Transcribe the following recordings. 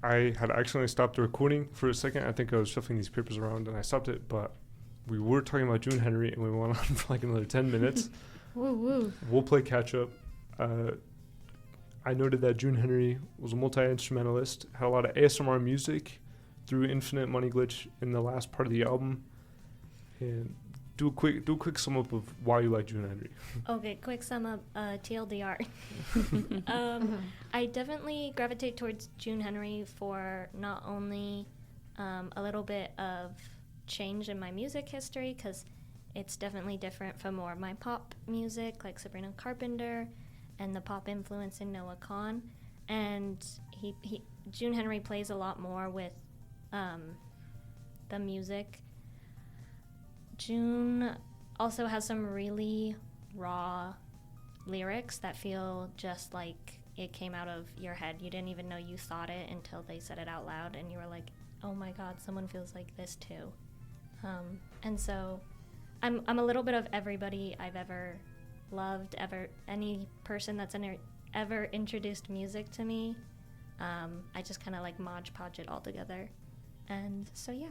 I had accidentally stopped the recording for a second. I think I was shuffling these papers around and I stopped it, but we were talking about June Henry and we went on for like another 10 minutes. Woo woo. We'll play catch up. I noted that June Henry was a multi-instrumentalist, had a lot of ASMR music through Infinite Money Glitch in the last part of the album. And do a quick sum up of why you like June Henry. Okay, quick sum up, TLDR. I definitely gravitate towards June Henry for not only a little bit of change in my music history, because it's definitely different from more of my pop music, like Sabrina Carpenter, and the pop influence in Noah Kahan. And June Henry plays a lot more with the music. June also has some really raw lyrics that feel just like it came out of your head. You didn't even know you thought it until they said it out loud, and you were like, oh my god, someone feels like this too. And so I'm a little bit of everybody I've ever loved, any person that's ever introduced music to me. I just kind of like Mod Podge it all together. And so yeah.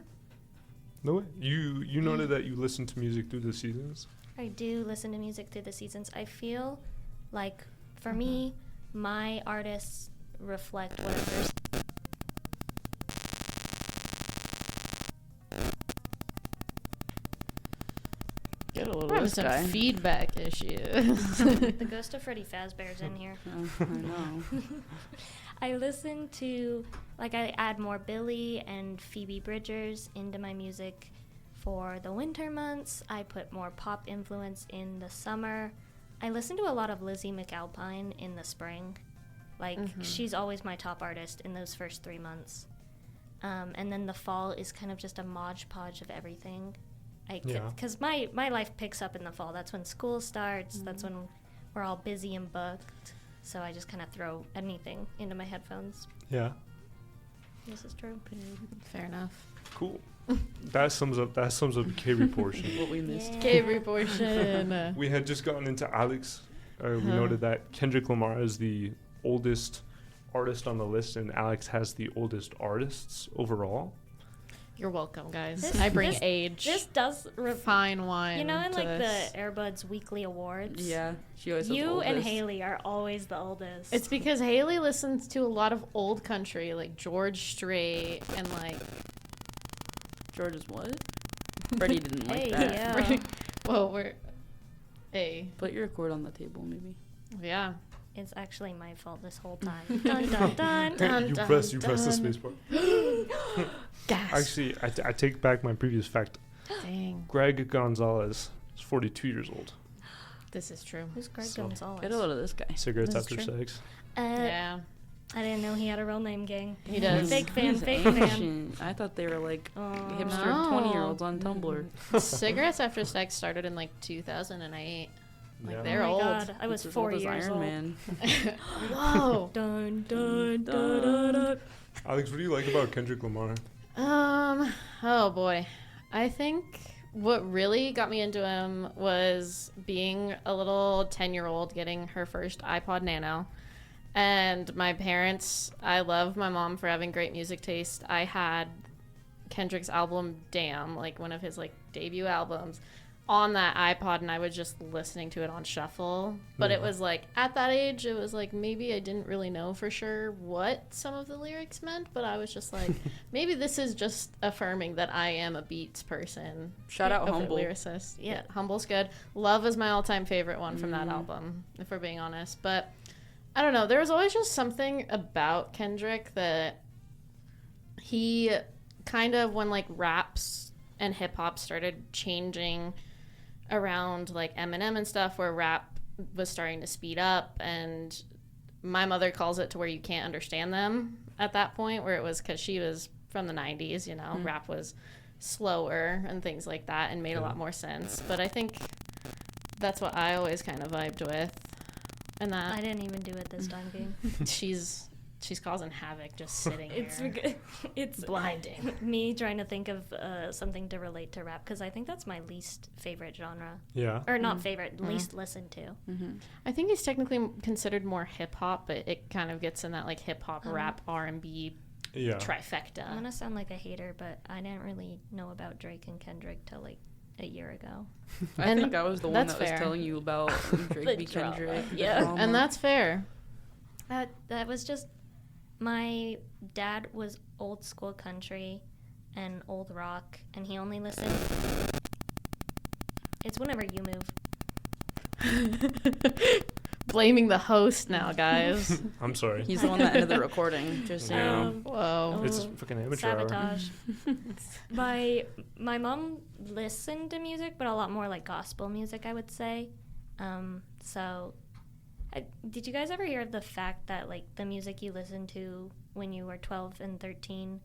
No way. You noted that you listen to music through the seasons? I do listen to music through the seasons. I feel like, for me, my artists reflect whatever's... Get a little some feedback issues. The ghost of Freddy Fazbear's in here. I know. I listen to, like, I add more Billy and Phoebe Bridgers into my music for the winter months. I put more pop influence in the summer. I listen to a lot of Lizzie McAlpine in the spring. Like, she's always my top artist in those first 3 months. And then the fall is kind of just a Mod Podge of everything. Because my life picks up in the fall. That's when school starts. That's when we're all busy and booked. So I just kind of throw anything into my headphones. Yeah. This is true. Fair enough. Cool. That sums up the Kaibree portion. What we missed. Kaibree portion. We had just gotten into Alex. We noted that Kendrick Lamar is the oldest artist on the list, and Alex has the oldest artists overall. You're welcome, guys. I bring age. This does fine wine. You know, in like this. the Airbuds weekly awards. Yeah, she always. You and Haley are always the oldest. It's because Haley listens to a lot of old country, like George Strait and like. George's what? Freddie didn't like that. Yeah. Well, we're. Hey. Put your cord on the table, maybe. Yeah. It's actually my fault this whole time. Dun, dun, dun, dun, You dun, press dun. the space bar. Gas. Actually, I take back my previous fact. Dang. Greg Gonzalez is 42 years old. This is true. Who's Greg So, Gonzalez? Get a load of this guy. Cigarettes This is after true. sex. Yeah. I didn't know he had a real name, gang. He does. Fake fan, He's fake fan. Asian. I thought they were like hipster No. 20-year-olds on Tumblr. Cigarettes After Sex started in like 2008. Like Yeah. they're Oh my old. God, I was It's as 4 old as years Iron old. Man. Whoa. Dun, dun, dun, dun, dun. Alex, what do you like about Kendrick Lamar? Oh boy. I think what really got me into him was being a little 10-year-old getting her first iPod Nano. And my parents, I love my mom for having great music taste. I had Kendrick's album Damn, like one of his like debut albums, on that iPod, and I was just listening to it on shuffle. But it was like, at that age, it was like maybe I didn't really know for sure what some of the lyrics meant, but I was just like, maybe this is just affirming that I am a beats person. Shout out of a Humble. lyricist. Yeah, Humble's good. Love is my all-time favorite one from that Mm. album, if we're being honest. But I don't know, there was always just something about Kendrick that he kind of, when like raps and hip-hop started changing around like Eminem and stuff, where rap was starting to speed up, and my mother calls it to where you can't understand them at that point, where it was because she was from the 90s, you know, rap was slower and things like that and made a lot more sense. But I think that's what I always kind of vibed with. And that I didn't even do it this time, gang. she's causing havoc just sitting here. It's blinding. Me trying to think of something to relate to rap, because I think that's my least favorite genre. Yeah. Or not favorite, least listened to. I think he's technically considered more hip hop, but it kind of gets in that like hip hop, rap, R&B Yeah. trifecta. I'm gonna sound like a hater, but I didn't really know about Drake and Kendrick till like a year ago. I And think I was the one that's that was fair. telling you about Drake The v. drama. Kendrick. the Yeah. drama. And that's fair. That was just, my dad was old school country and old rock, and he only listened. It's whenever you move. Blaming the host now, guys. I'm sorry. He's the one that ended the recording. Just so you Yeah. know. Whoa. It's fucking amateur hour. Sabotage. my mom listened to music, but a lot more like gospel music, I would say. Did you guys ever hear of the fact that like the music you listened to when you were 12 and 13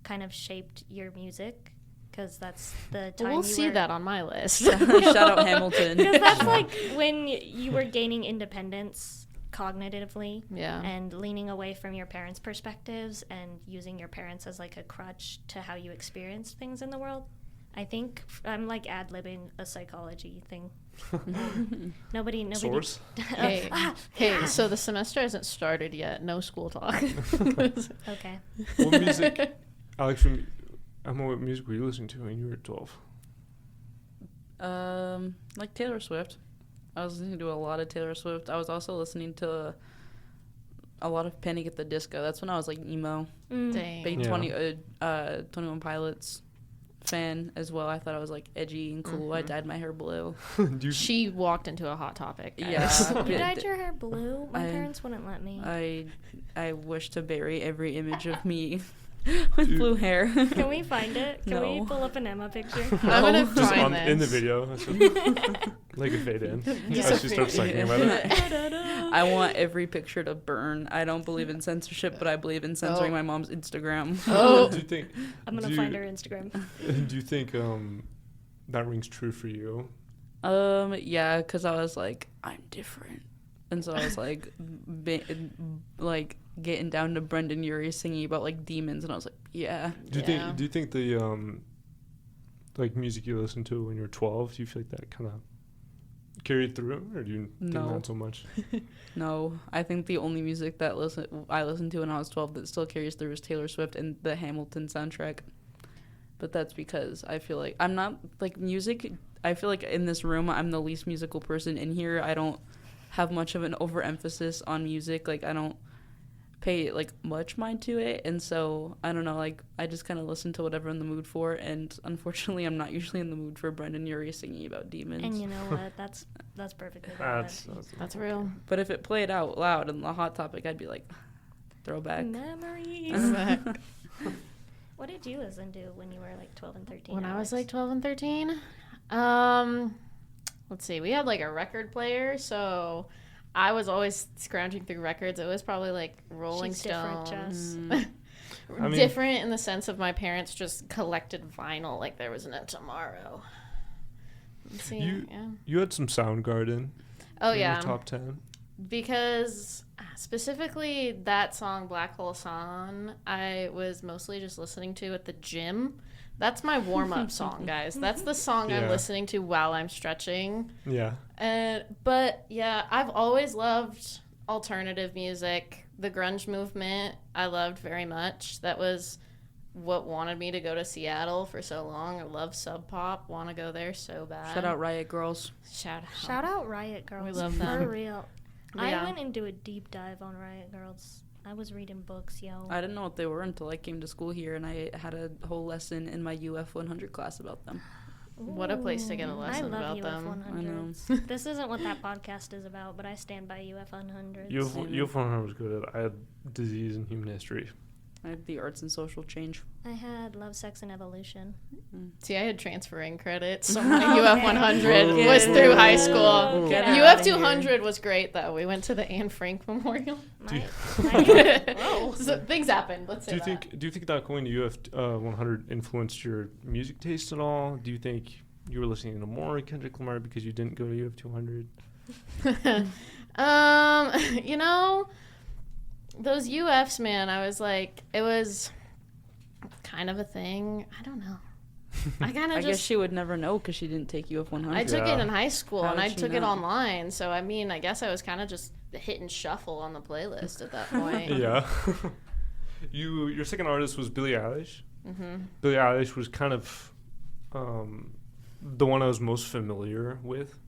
kind of shaped your music? Because that's the time We'll see that on my list. Shout out Hamilton. Because that's like when you were gaining independence cognitively. Yeah. And leaning away from your parents' perspectives and using your parents as like a crutch to how you experienced things in the world. I think I'm like ad-libbing a psychology thing. Nobody. Source? Hey, so the semester hasn't started yet. No school talk. Okay. What music, Alex, what music were you listening to when you were 12? Like Taylor Swift. I was listening to a lot of Taylor Swift. I was also listening to a lot of Panic at the Disco. That's when I was like emo. Dang. Big Yeah. 21 Pilots fan as well. I thought I was like edgy and cool. I dyed my hair blue. She walked into a hot topic. Guys. Yeah. You dyed your hair blue? My I- parents wouldn't let me. I wish to bury every image of me with blue hair. Can we find it? Can we No. pull up an Emma picture? I'm gonna Just find this. in the video. That's what- like a fade in. As she starts talking about it. I want every picture to burn. I don't believe in censorship, but I believe in censoring my mom's Instagram. Oh. Do you think? I'm gonna find her Instagram. Do you think that rings true for you? Yeah, because I was like, I'm different. And so I was like, like getting down to Brendan Urie singing about like demons, and I was like, yeah. Do you think the like music you listened to when you were 12, do you feel like that kind of carried through, or do you think No. not so much? No, I think the only music that I listened to when I was 12 that still carries through is Taylor Swift and the Hamilton soundtrack. But that's because I feel like I'm not like music. I feel like in this room I'm the least musical person in here. I don't have much of an overemphasis on music. Like I don't pay like much mind to it, and so I don't know, like I just kind of listen to whatever I'm in the mood for, and unfortunately I'm not usually in the mood for Brendan Urie singing about demons. And you know what? That's perfectly valid. That's real. But if it played out loud in the Hot Topic, I'd be like, throwback. Memories. What did you listen to when you were like 12 and 13? When I was Alex? like 12 and 13, let's see, we had like a record player, so I was always scrounging through records. It was probably like Rolling She's different, Stones. Jess. I mean- Different in the sense of my parents just collected vinyl like there was no tomorrow. Let's see, yeah. You had some Soundgarden. Oh in yeah, your top 10. because specifically that song Black Hole Song I was mostly just listening to at the gym. That's my warm-up song, guys. That's the song I'm Yeah. listening to while I'm stretching. Yeah. But yeah, I've always loved alternative music. The grunge movement I loved very much. That was what wanted me to go to Seattle for so long. I love Sub Pop. Want to go there so bad. Shout out Riot Girls. Shout out Riot Girls. We love them. For real. Yeah. I went into a deep dive on Riot Girls. I was reading books, yo. I didn't know what they were until I came to school here, and I had a whole lesson in my UF 100 class about them. What a place to get a lesson I love about UF them. 100s. This isn't what that podcast is about, but I stand by UF 100s. UF 100 was good. I had disease and human history. I had the arts and social change. I had Love, Sex, and Evolution. See, I had transferring credits, so my UF 100 Whoa. was through high school. Get UF outta 200 was great, though. We went to the Anne Frank Memorial. So things happened. Let's say Do you think that going to UF 100 influenced your music taste at all? Do you think you were listening to more Kendrick Lamar because you didn't go to UF 200? You know, those UFs, man, I was like, it was kind of a thing. I don't know. I kind of I just. guess she would never know because she didn't take UF 100. I took it Yeah. in high school How and I would she took it know? online. So, I mean, I guess I was kind of just hitting shuffle on the playlist at that point. Yeah. Your second artist was Billie Eilish. Mm-hmm. Billie Eilish was kind of the one I was most familiar with.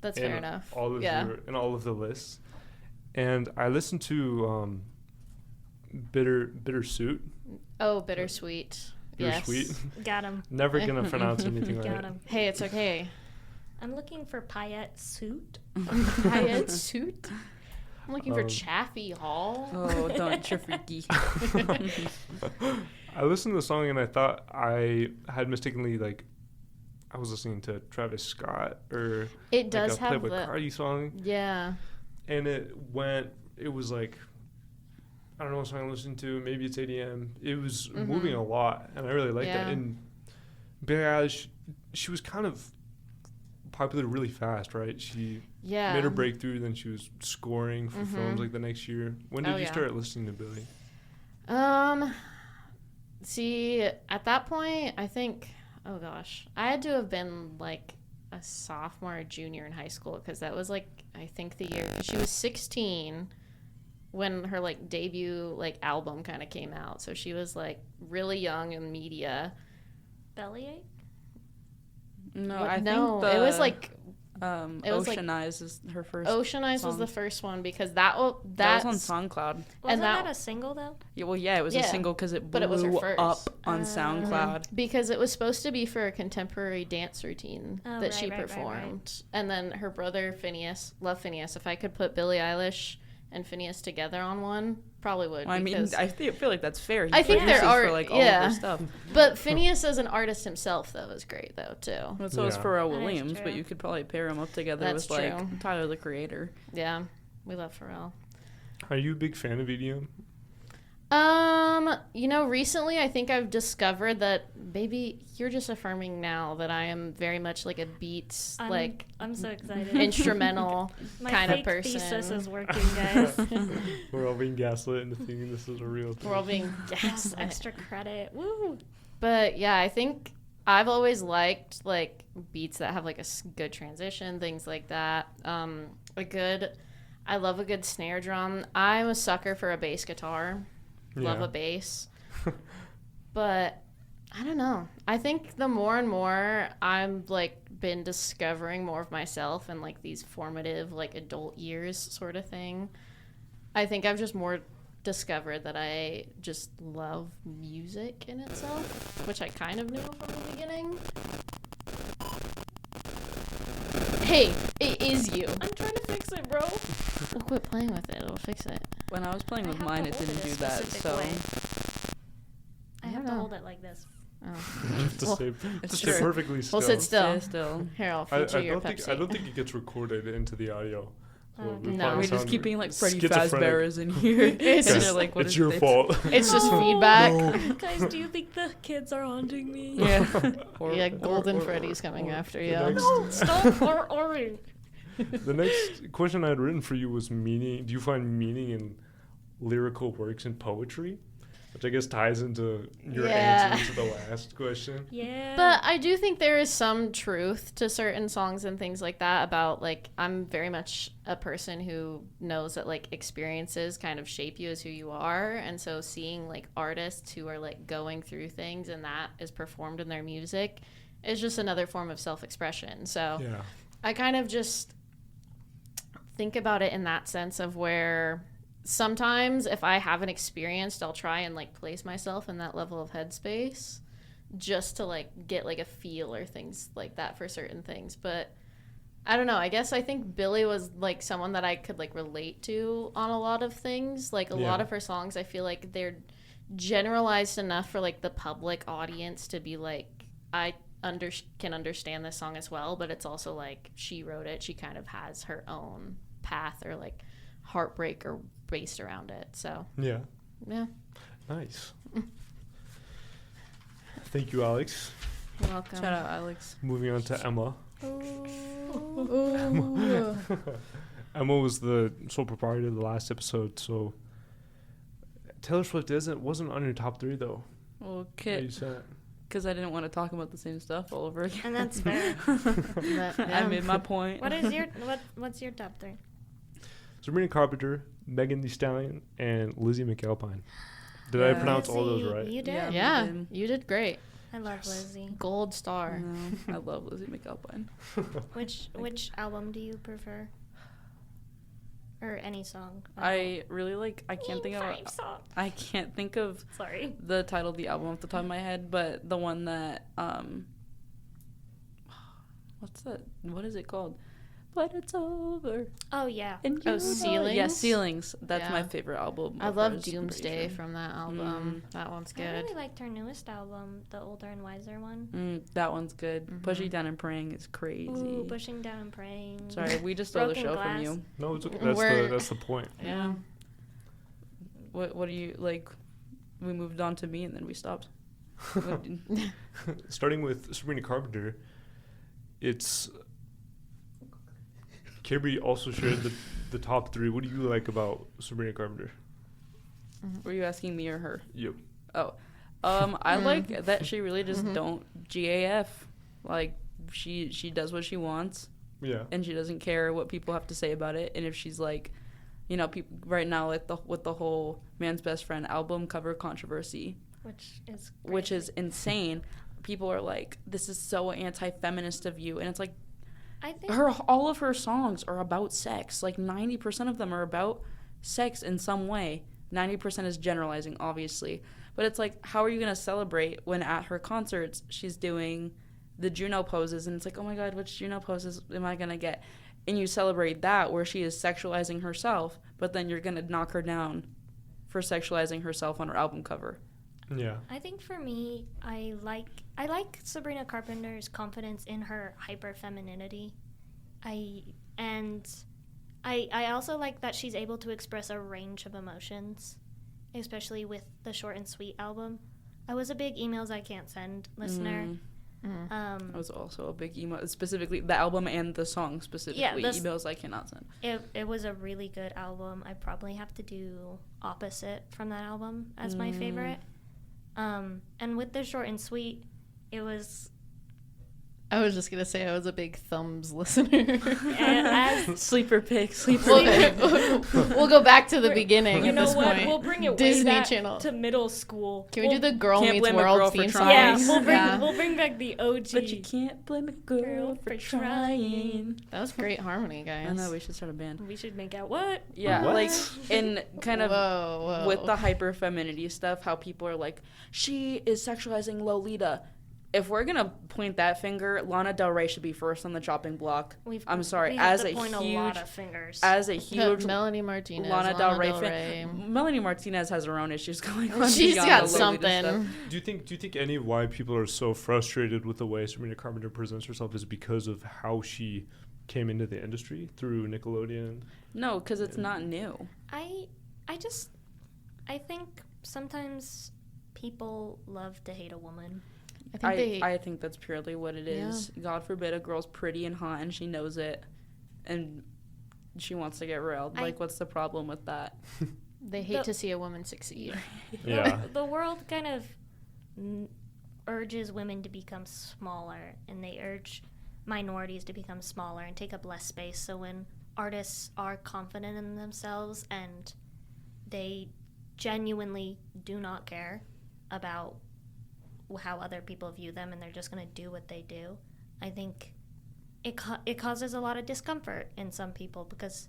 That's in fair enough. In all of the lists, and I listened to Bittersweet. Oh, bittersweet. Bittersweet. Yes. Got him. Never gonna pronounce anything Got right. him. Hey, it's okay. I'm looking for paillette suit. Hyatt suit. I'm looking for Um, Chaffee Hall. Oh, don't, you're freaky. I listened to the song and I thought I had mistakenly I was listening to Travis Scott or It does a have Playboy the Cardi song, yeah. and it was like, I don't know what song I'm listening to. Maybe it's ADM. It was moving a lot, and I really liked that. Yeah. And Billie Eilish, she was kind of popular really fast, right? She Yeah. made her breakthrough, then she was scoring for films like the next year. When did Oh, you yeah. start listening to Billie? See, at that point, I think, oh gosh, I had to have been like a sophomore or junior in high school because that was like, I think the year she was 16 when her like debut like album kind of came out. So she was like really young in media. Bellyache? No, What- I no, think it was like it was like- Ocean Eyes is her first. Ocean Eyes was song. the first one because that That was on SoundCloud. Wasn't that- that a single, though? Yeah, well, yeah, it was a Yeah, single because it blew but it was her first. up on SoundCloud. because it was supposed to be for a contemporary dance routine Oh, that right, she right, right, performed. right. And then her brother Phineas, love Phineas. If I could put Billie Eilish and Phineas together on one, probably would. Well, I mean, because- I feel like that's fair. He I think there produces are- for like all yeah. of her stuff. but Phineas as an artist himself though is great though too. Well, so is Yeah. Pharrell That is Williams, but true. you could probably pair them up together That's with true. like Tyler the Creator. Yeah, we love Pharrell. Are you a big fan of EDM? Recently I think I've discovered that maybe you're just affirming now that I am very much like a beats I'm so excited. instrumental My kind of fake person. thesis is working, guys. We're all being gaslit into thinking this is a real thing. We're all being Yes, extra credit. Woo! But yeah, I think I've always liked like beats that have like a good transition, things like that. I love a good snare drum. I'm a sucker for a bass guitar. Love Yeah. a bass. But I don't know. I think the more and more I'm like been discovering more of myself and like these formative like adult years sort of thing. I think I've just more discovered that I just love music in itself, which I kind of knew from the beginning. Hey, it is you. I'm trying to fix it, bro. Well, quit playing with it. It'll fix it. When I was playing I with have mine, to it hold didn't it a do that. specific So way. I I have don't to know. hold it like this. Oh. to Well, stay, it's to stay true. perfectly still. We'll sit still. Stay still. Here, I'll I feature your don't think Pepsi. I don't think it gets recorded into the audio. So Oh, we no. probably We just sound keep being like Freddy schizophrenic. Fazbear is in here. It's and just- they're like, what it's is your this? fault. It's just No. feedback. Guys, do you think the kids are haunting me? Yeah. Or- Yeah, or- Golden or- Freddy's coming after the you. next- No, stop or. The next question I had written for you was meaning. Do you find meaning in lyrical works and poetry? Which I guess ties into your Yeah. answer to the last question. Yeah. But I do think there is some truth to certain songs and things like that about like I'm very much a person who knows that like experiences kind of shape you as who you are, and so seeing like artists who are like going through things and that is performed in their music is just another form of self-expression. So Yeah. I kind of just think about it in that sense of where sometimes if I haven't experienced, I'll try and like place myself in that level of headspace just to like get like a feel or things like that for certain things. But I don't know. I guess I think Billie was like someone that I could like relate to on a lot of things. Like a lot Yeah. of her songs, I feel like they're generalized enough for like the public audience to be like, I can understand this song as well, but it's also like she wrote it. She kind of has her own path or like heartbreak or based around it. So Yeah. yeah, Nice. Thank you, Alex. you're welcome. Shout out, Alex. Moving on to Emma. Ooh. Emma was the sole proprietor of the last episode, so Taylor Swift wasn't on your top 3 though. Well, What you said. because I didn't want to talk about the same stuff all over again. And that's fair. But, I yeah. made my point. What's your top 3? Sabrina Carpenter, Megan Thee Stallion, and Lizzie McAlpine. Did I Yeah. pronounce all those Lizzie, right? You did. Yeah. Yeah, Did. you did great. I love Lizzie. Gold star. No, I love Lizzie McAlpine. Which album do you prefer? Or any song? I really like. I can't think of. Song. I can't think of Sorry. the title of the album off the top of my head, but the one that what's that? What is it called? But it's over. Oh yeah. And Oh, you know- Ceilings? Yeah, Ceilings. That's my Yeah. favorite album. I of love hers, I'm pretty Doomsday sure. from that album. That one's I good. really liked her newest album, the Older and Wiser one. That one's good. Mhm. Pushing Down and Praying is crazy. Ooh, Pushing Down and Praying. Sorry, we just stole the Broken show Glass. from you. No, it's okay. We're- That's the point. Yeah. What do you like? We moved on to me and then we stopped. What did- Starting with Sabrina Carpenter, it's Kaibree also shared the top 3. What do you like about Sabrina Carpenter? Were you asking me or her? Yep. Oh, I like that she really just don't GAF. Like she does what she wants Yeah. and she doesn't care what people have to say about it. And if she's like, you know, people right now like with the whole Man's Best Friend album cover controversy, which is insane. People are like, this is so anti-feminist of you, and it's like, I think all of her songs are about sex. Like 90% of them are about sex in some way. 90% is generalizing, obviously. But it's like, how are you going to celebrate when at her concerts she's doing the Juno poses? And it's like, oh my God, which Juno poses am I going to get? And you celebrate that where she is sexualizing herself, but then you're going to knock her down for sexualizing herself on her album cover. Yeah. I think for me, I like Sabrina Carpenter's confidence in her hyper femininity. I also like that she's able to express a range of emotions, especially with the Short and Sweet album. I was a big Emails I Can't Send listener. I was also a big emo, specifically the album and the song specifically. Emails I Cannot Send. It was a really good album. I probably have to do Opposite from that album as my favorite. And with the Short and Sweet, it was I was just gonna say I was a big Thumbs listener. as Sleeper pick, We'll go back to the beginning you at know this what? point. We'll bring it Disney way back Channel. to middle school. Can we do the Girl Can't Meets blame a girl World for theme song? trying. Yeah, we'll bring back the OG. But you can't blame a girl for trying. That was great harmony, guys. I know, we should start a band. We should make out what? Yeah, What? like, in kind of Whoa. with the hyper femininity stuff, how people are like, she is sexualizing Lolita. If we're gonna point that finger, Lana Del Rey should be first on the chopping block. I'm sorry, we have as to a point a huge, lot of fingers. as a huge Melanie Martinez, Lana Del Rey fan. Melanie Martinez has her own issues going on. She's beyond got the Lolita something. stuff. Do you think any of why people are so frustrated with the way Sabrina Carpenter presents herself is because of how she came into the industry through Nickelodeon? No, because it's not new. I think sometimes people love to hate a woman. I think that's purely what it is. God forbid a girl's pretty and hot and she knows it, and she wants to get railed. Like, what's the problem with that? They hate to see a woman succeed. Yeah. The world kind of urges women to become smaller, and they urge minorities to become smaller and take up less space. So when artists are confident in themselves and they genuinely do not care about how other people view them and they're just going to do what they do, I think it causes a lot of discomfort in some people because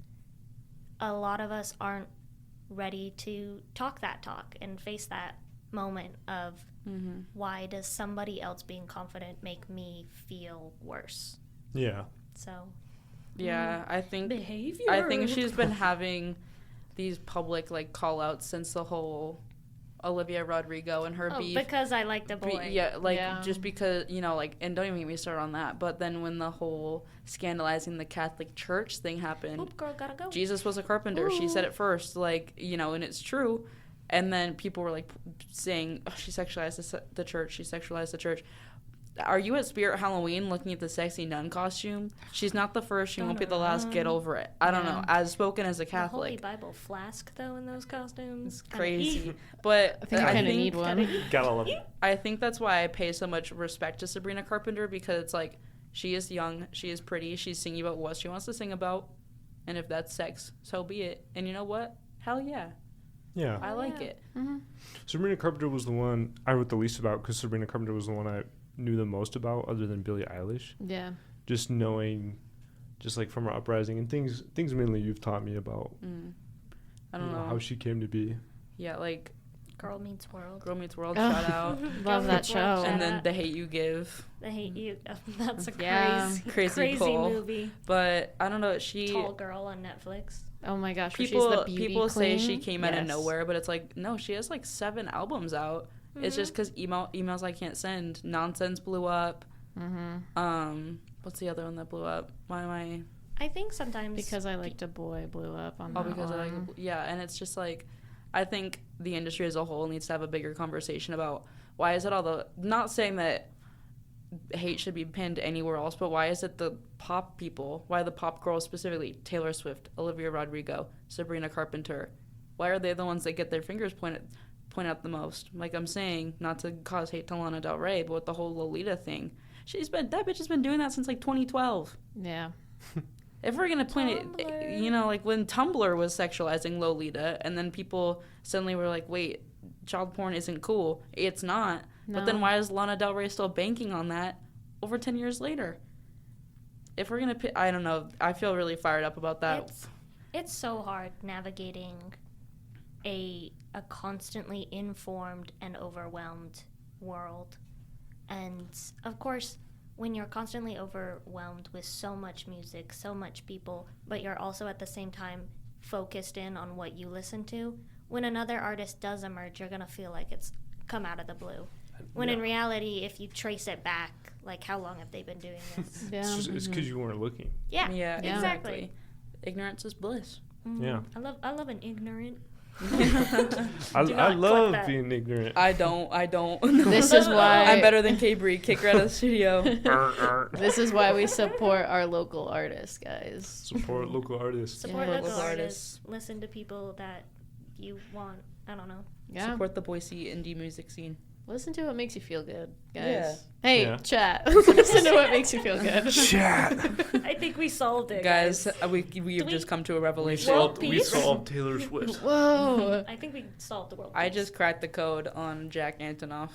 a lot of us aren't ready to talk that talk and face that moment of why does somebody else being confident make me feel worse? Yeah. So Yeah, I think behavior. I think she's been having these public like call outs since the whole Olivia Rodrigo and her beef. Because I like the boy. Just because, you know, like, and don't even get me started on that, but then when the whole scandalizing the Catholic Church thing happened, Oop, girl, gotta go. Jesus was a carpenter. Ooh. She said it first, like, you know, and it's true. And then people were like saying, oh, she sexualized the church. She sexualized the church. Are you at Spirit Halloween looking at the sexy nun costume? She's not the first. She won't be the last. Get over it. I don't know. As spoken as a Catholic. The Holy Bible flask, though, in those costumes. It's crazy. But I think I kind of need one. Gotta love it. I think that's why I pay so much respect to Sabrina Carpenter, because it's like, she is young, she is pretty, she's singing about what she wants to sing about, and if that's sex, so be it. And you know what? Hell yeah. Yeah. I like it. Mm-hmm. Sabrina Carpenter was the one I wrote the least about because Sabrina Carpenter was the one I knew the most about, other than Billie Eilish. Yeah. Just knowing, just like from her uprising and things mainly you've taught me about. I don't know how she came to be. Yeah, like Girl Meets World. Girl Meets World, Oh. shout out. Love that Meets World, show. shout And then out. The Hate You Give. The Hate You. That's a Yeah. Crazy pull. movie. But I don't know, she Tall Girl on Netflix. Oh my gosh. Where she's the beauty people say queen. she came out of Yes. nowhere, but it's like, no, she has like 7 albums out. It's just because emails I can't send. Nonsense blew up. What's the other one that blew up? Why am I? I think sometimes Because I Liked a Boy blew up on Oh, that because I like, one. yeah, and it's just like, I think the industry as a whole needs to have a bigger conversation about why is it all the, not saying that hate should be pinned anywhere else, but why is it the pop people, why the pop girls specifically, Taylor Swift, Olivia Rodrigo, Sabrina Carpenter, why are they the ones that get their fingers point out the most? Like I'm saying, not to cause hate to Lana Del Rey, but with the whole Lolita thing, that bitch has been doing that since like 2012. Yeah. If we're gonna point it, you know, like when Tumblr was sexualizing Lolita, and then people suddenly were like, "Wait, child porn isn't cool." It's not. But then No. why is Lana Del Rey still banking on that over 10 years later? If we're gonna, I don't know. I feel really fired up about that. It's so hard navigating a constantly informed and overwhelmed world. And of course, when you're constantly overwhelmed with so much music, so much people, but you're also at the same time focused in on what you listen to, when another artist does emerge, you're going to feel like it's come out of the blue. When in reality, if you trace it back, like how long have they been doing this? Yeah. It's because you weren't looking. Yeah, Yeah. exactly. Ignorance is bliss. Yeah. I love an ignorant. I not love clip that. being ignorant. I don't. This is why I'm better than Kaibree. Kick her out of the studio. This is why we support our local artists, guys. Support local artists. Support Yeah. local Local artists. Listen to people that you want. I don't know. Yeah. Support the Boise indie music scene. Listen to what makes you feel good, guys. Yeah. Hey, Yeah. chat. Listen to what makes you feel good. Chat. I think we solved it, Guys, we have we- just come to a We revelation. World solved peace. Taylor Swift. Whoa. I think we solved the world. I peace. just cracked the code on Jack Antonoff.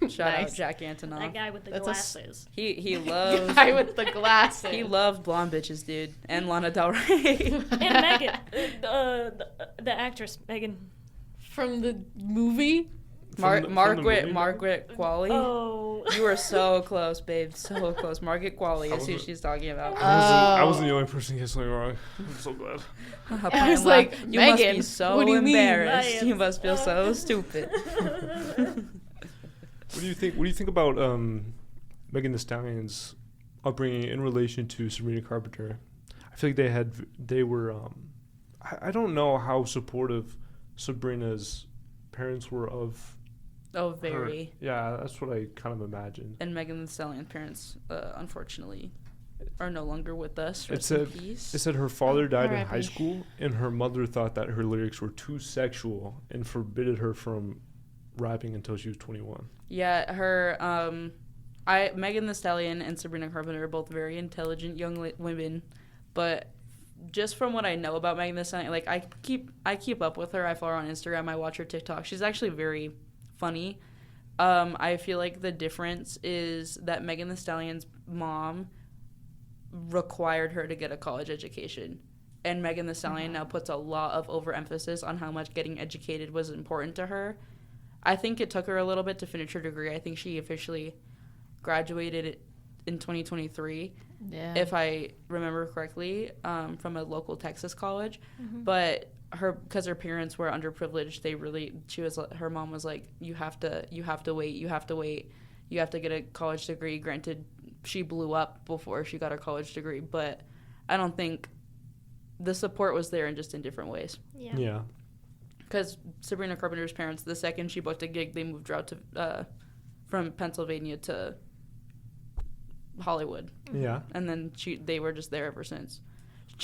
Shout out Nice. Jack that Antonoff. guy with the That's a s- glasses. He loves Guy with the glasses. he loved blonde bitches, dude, and Lana Del Rey. And Megan, the actress Megan. From the movie. From the movie? Margaret Qualley. Oh, You were so close, babe. So close. Margaret Qualley is who she's talking about. I wasn't the only person who gets something wrong. I'm so glad. I was like, you must be Megan, so what do you mean? embarrassed. I am You must feel so stupid. What do you think? What do you think about Megan Thee Stallion's upbringing in relation to Sabrina Carpenter? I feel like they were. I don't know how supportive Sabrina's parents were of. Oh, very. Her. Yeah, that's what I kind of imagined. And Megan Thee Stallion's parents, unfortunately, are no longer with us. It Rest said in peace. it said her father died in R.I.P. high school, and her mother thought that her lyrics were too sexual and forbidded her from rapping until she was 21. Yeah, her Megan Thee Stallion and Sabrina Carpenter are both very intelligent young women, but just from what I know about Megan Thee Stallion, like I keep up with her. I follow her on Instagram. I watch her TikTok. She's actually very funny. I feel like the difference is that Megan Thee Stallion's mom required her to get a college education, and Megan Thee Stallion now puts a lot of overemphasis on how much getting educated was important to her. I think it took her a little bit to finish her degree. I think she officially graduated in 2023, Yeah. if I remember correctly, from a local Texas college. Mm-hmm. But because her parents were underprivileged, her mom was like, you have to wait, you have to get a college degree. Granted, she blew up before she got her college degree, but I don't think the support was there, and just in different ways. Yeah. Because Sabrina Carpenter's parents, the second she booked a gig, they moved her out to from Pennsylvania to Hollywood, Yeah. and then they were just there ever since.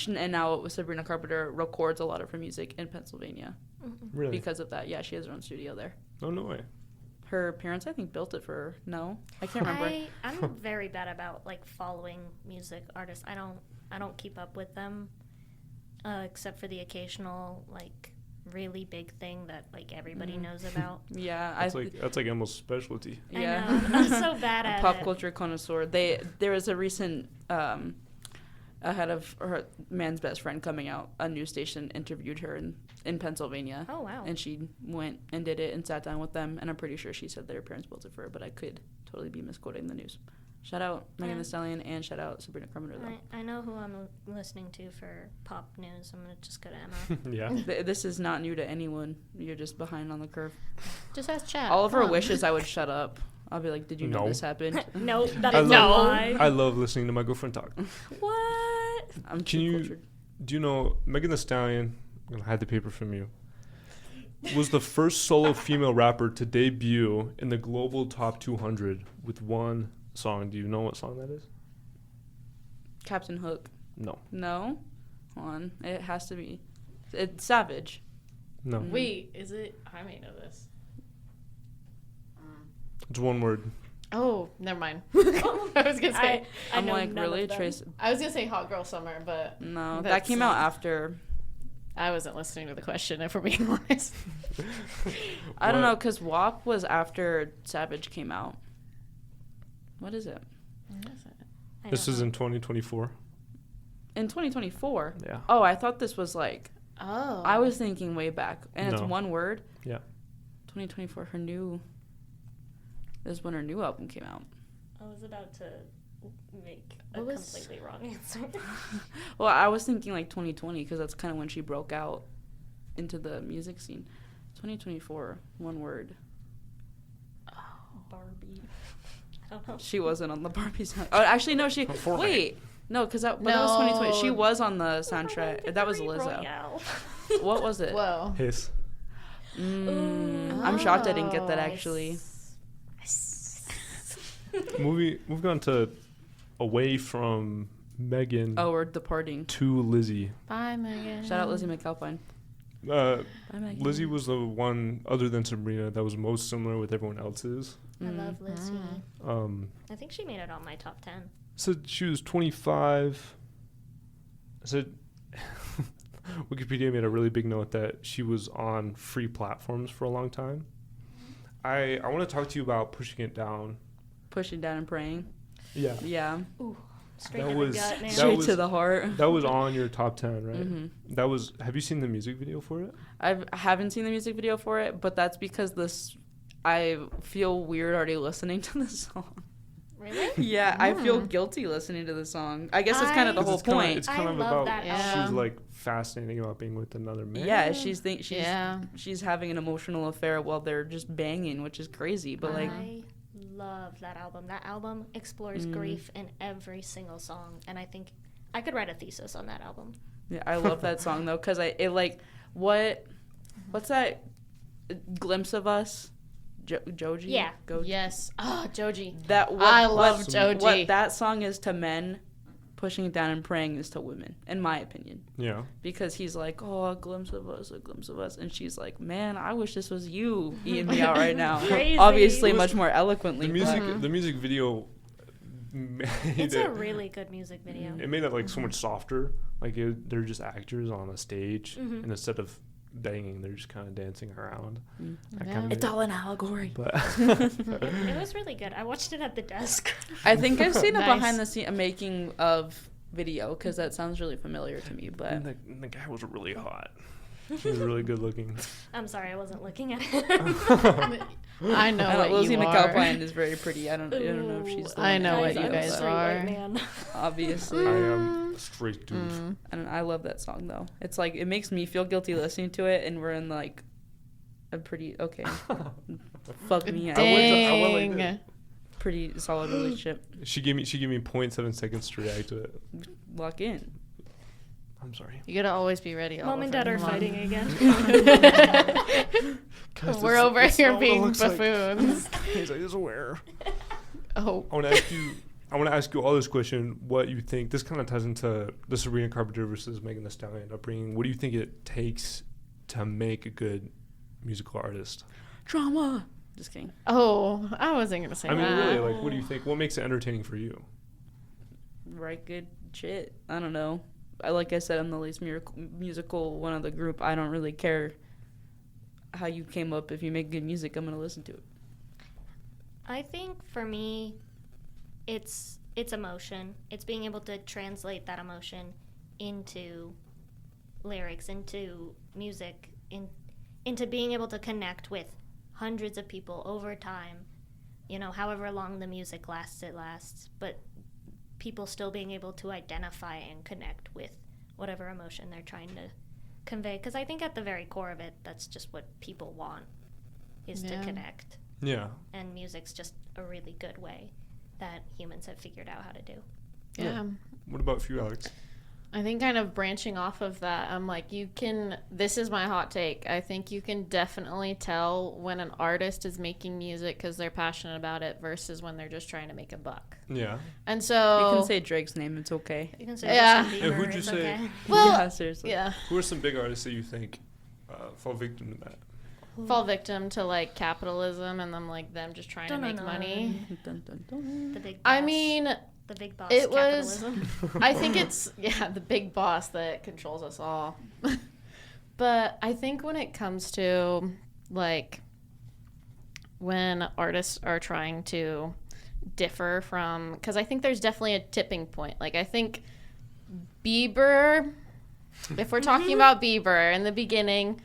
And now Sabrina Carpenter records a lot of her music in Pennsylvania Really? because of that. Yeah, she has her own studio there. Oh, no way. Her parents, I think, built it for her. No, I can't remember. I'm very bad about like following music artists. I don't keep up with them, except for the occasional like really big thing that like everybody knows about. Yeah, That's like Emma's specialty. yeah. I know. I'm so bad A at pop it. culture connoisseur. There was a recent ahead of her man's best friend coming out. A news station interviewed her in Pennsylvania. Oh wow. And she went and did it and sat down with them. And I'm pretty sure she said their parents built it for her, but I could totally be misquoting the news. Shout out Megan Thee Stallion and shout out Sabrina Carpenter though. I know who I'm listening to for pop news. I'm gonna just go to Emma. Yeah. This is not new to anyone. You're just behind on the curve. Just ask chat. All of her Come on. wishes, I would shut up. I'll be like, did you know No. this happened? Nope, that I is love- no lie. I love listening to my girlfriend talk. What? I'm Can too you- cultured. Do you know Megan Thee Stallion? I'm gonna hide the paper from you. Was the first solo female rapper to debut in the global top 200 with one song. Do you know what song that is? Captain Hook. No. No? Hold on. It has to be. It's Savage. No. Wait, is it? I may know this. It's one word. Oh, never mind. I was gonna say. I I'm know like, none really? of them. Trace? I was gonna say Hot Girl Summer, but No, that That's came out not- after. I wasn't listening to the question. If we're being honest. I don't What? know, because WAP was after Savage came out. What is it? I This don't is know. in 2024. In 2024? Yeah. Oh, I thought this was like. Oh. I was thinking way back. And it's No. one word? Yeah. 2024, her new. This is when her new album came out. I was about to make a What was- completely wrong answer. Well, I was thinking like 2020 because that's kind of when she broke out into the music scene. 2024, one word. Barbie. I don't know. She wasn't on the Barbie soundtrack. Oh, actually, no, she. Fortnite. Wait. No, because that was 2020. She No. was on the soundtrack. That was Victory Lizzo. Royale. What was it? Whoa. Hiss. I'm shocked I didn't get that Oh. actually. Moving on to away from Megan Oh, we're departing. to Lizzie. Bye, Megan. Shout out Lizzie McAlpine. Uh, Bye, Megan. Lizzie was the one, other than Sabrina, that was most similar with everyone else's. I love Lizzie. I think she made it on my top 10. Said she was 25. I said Wikipedia made a really big note that she was on free platforms for a long time. I want to talk to you about pushing it down. Pushing down and praying. Yeah. Yeah. Straight That to was- the gut, man. that Straight was- to the heart. That was on your top 10, right? Mhm. That was. Have you seen the music video for it? I haven't seen the music video for it, but that's because I feel weird already listening to the song. Really? Yeah, I feel guilty listening to the song. I guess it's kind of the 'Cause whole it's kinda- point. It's kind I of love about that album. she's like fascinating about being with another man. Yeah, she's Yeah. she's having an emotional affair while they're just banging, which is crazy. But like, I love that album. That album explores grief in every single song, and I think I could write a thesis on that album. yeah, I love that song though, cause what's that glimpse of us, Joji? Yeah. Goji? Yes. Oh, Joji. I love Joji. What that song is to men, pushing it down and praying is to women, in my opinion. Yeah. Because he's like, oh, a glimpse of us, and she's like, man, I wish this was you eating me out right now. Crazy. Obviously, It was- much more eloquently. The music video made It's it. a really good music video. It made it like so much softer. Like they're just actors on a stage, and instead of banging, they're just kind of dancing around. That Yeah. kind of It's all an allegory. But It was really good. I watched it at the desk. I think I've seen a Nice. behind the scene, a making of video, because that sounds really familiar to me. But the guy was really hot. He was really good looking. I'm sorry, I wasn't looking at him. I know what Lizzie you are. McAlpine is very pretty. I don't know if she's the I one know that what does you that, guys but Straight are. white man. Obviously. I am a straight dude. And I love that song though. It's like it makes me feel guilty listening to it, and we're in like a pretty okay. Fuck me, I went like Dang. this. pretty solid relationship. She gave me 0.7 seconds to react to it. Lock in. I'm sorry. You gotta always be ready. Mom and Oliver. Dad are Come on. fighting again. Guys, We're this- over this here not what it being looks like. buffoons. He's like, "This is where." Oh. I want to ask you all this question. What you think? This kind of ties into the Sabrina Carpenter versus Megan Thee Stallion upbringing. What do you think it takes to make a good musical artist? Drama. Just kidding. Oh, I wasn't gonna say I mean, that. really, like, what do you think? What makes it entertaining for you? Write good shit. I don't know. Like I said, I'm the least musical one of the group. I don't really care how you came up. If you make good music, I'm gonna listen to it. I think for me, it's emotion. It's being able to translate that emotion into lyrics, into music, into being able to connect with hundreds of people over time. You know, however long the music lasts, it lasts. But people still being able to identify and connect with whatever emotion they're trying to convey. Because I think at the very core of it, that's just what people want, is to connect. Yeah. And music's just a really good way that humans have figured out how to do. Yeah. What about for you, Alex? I think kind of branching off of that, I'm like, this is my hot take. I think you can definitely tell when an artist is making music because they're passionate about it versus when they're just trying to make a buck. Yeah. And so... You can say Drake's name, it's okay. You can say Justin Bieber, And who'd you it's say? okay. Well, yeah, seriously. Yeah. Who are some big artists that you think fall victim to that? Fall victim to, like, capitalism and them just trying to make money. Dun, dun, dun. The big boss. I mean... The big boss It was... capitalism. I think it's, the big boss that controls us all. But I think when it comes to, like, when artists are trying to differ from... Because I think there's definitely a tipping point. Like, I think Bieber... If we're talking about Bieber in the beginning...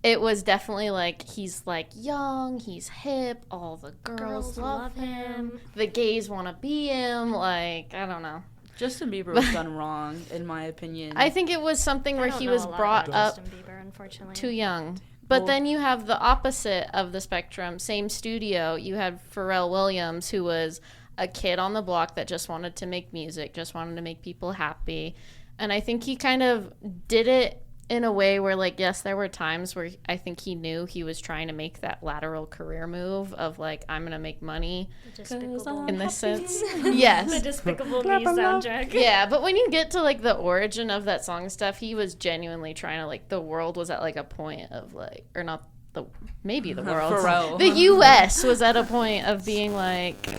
It was definitely, like, he's, like, young, he's hip, all the girls love him, the gays want to be him, like, I don't know. Justin Bieber was done wrong, in my opinion. I think it was something where he was brought up Justin Bieber, unfortunately. too young. But Well- then you have the opposite of the spectrum, same studio. You had Pharrell Williams, who was a kid on the block that just wanted to make music, just wanted to make people happy. And I think he kind of did it in a way where, like, yes, there were times where I think he knew he was trying to make that lateral career move of, like, I'm going to make money in this sense. Yes. The Despicable Me soundtrack. Yeah, but when you get to, like, the origin of that song and stuff, he was genuinely trying to, like, the world was at, like, a point of, like, or not maybe the world. Pharrell. The U.S. was at a point of being like,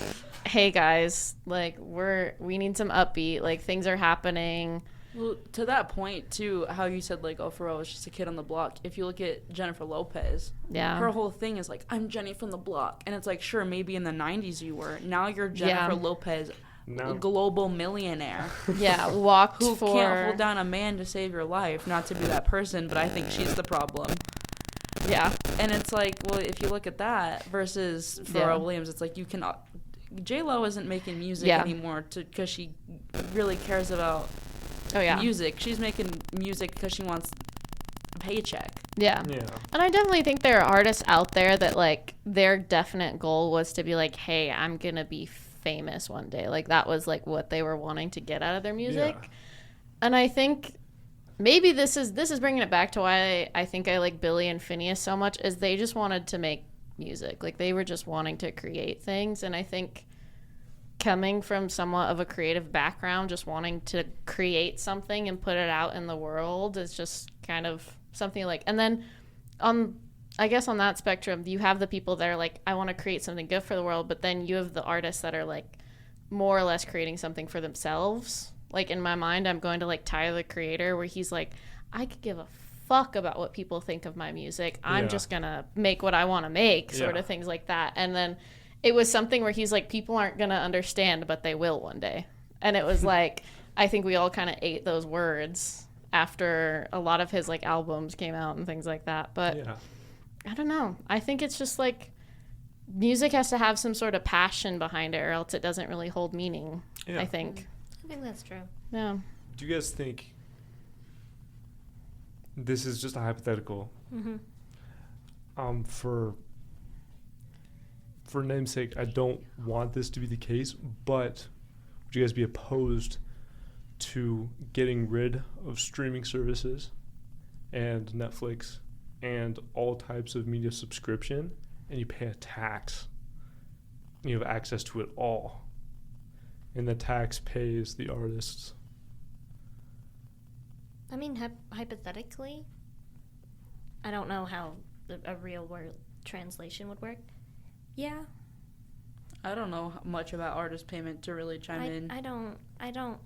hey, guys, like, we need some upbeat, like, things are happening. Well, to that point, too, how you said, like, oh, Pharrell was just a kid on the block. If you look at Jennifer Lopez, Yeah. her whole thing is, like, I'm Jenny from the block. And it's like, sure, maybe in the 90s you were. Now you're Jennifer Lopez, No. global millionaire. Yeah, walked Who for... can't hold down a man to save your life. Not to be that person, but I think she's the problem. Yeah. And it's like, well, if you look at that versus Pharrell Williams, it's like you cannot... J-Lo isn't making music anymore because she really cares about... music. She's making music because she wants a paycheck. Yeah. Yeah. And I definitely think there are artists out there that, like, their definite goal was to be like, hey, I'm going to be famous one day. Like, that was, like, what they were wanting to get out of their music. Yeah. And I think maybe this is bringing it back to why I think I like Billy and Phineas so much, is they just wanted to make music. Like, they were just wanting to create things. And I think coming from somewhat of a creative background, just wanting to create something and put it out in the world is just kind of something like... And then I guess on that spectrum, you have the people that are like, I want to create something good for the world, but then you have the artists that are like more or less creating something for themselves. Like, in my mind, I'm going to like Tyler, the Creator, where he's like, I could give a fuck about what people think of my music. I'm just gonna make what I want to make, sort of things like that. And then it was something where he's like, people aren't gonna understand, but they will one day. And it was like, I think we all kind of ate those words after a lot of his like albums came out and things like that. But I don't know. I think it's just like music has to have some sort of passion behind it, or else it doesn't really hold meaning. I think that's true. Yeah. Do you guys think this is just a hypothetical? For namesake, I don't want this to be the case, but would you guys be opposed to getting rid of streaming services and Netflix and all types of media subscription, and you pay a tax? You have access to it all, and the tax pays the artists. I mean, hypothetically, I don't know how a real world translation would work. Yeah. I don't know much about artist payment to really chime in. I don't.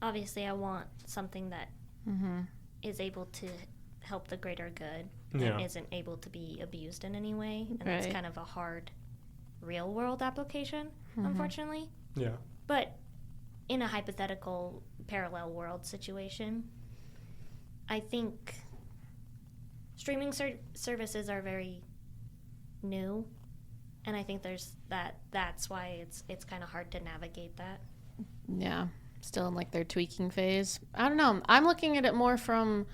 Obviously, I want something that is able to help the greater good. Yeah. and isn't able to be abused in any way. And that's Right. kind of a hard real world application, unfortunately. Yeah. But in a hypothetical parallel world situation, I think streaming services are very new, and I think that's why it's kind of hard to navigate that. Yeah, still in like their tweaking phase. I don't know. I'm looking at it more from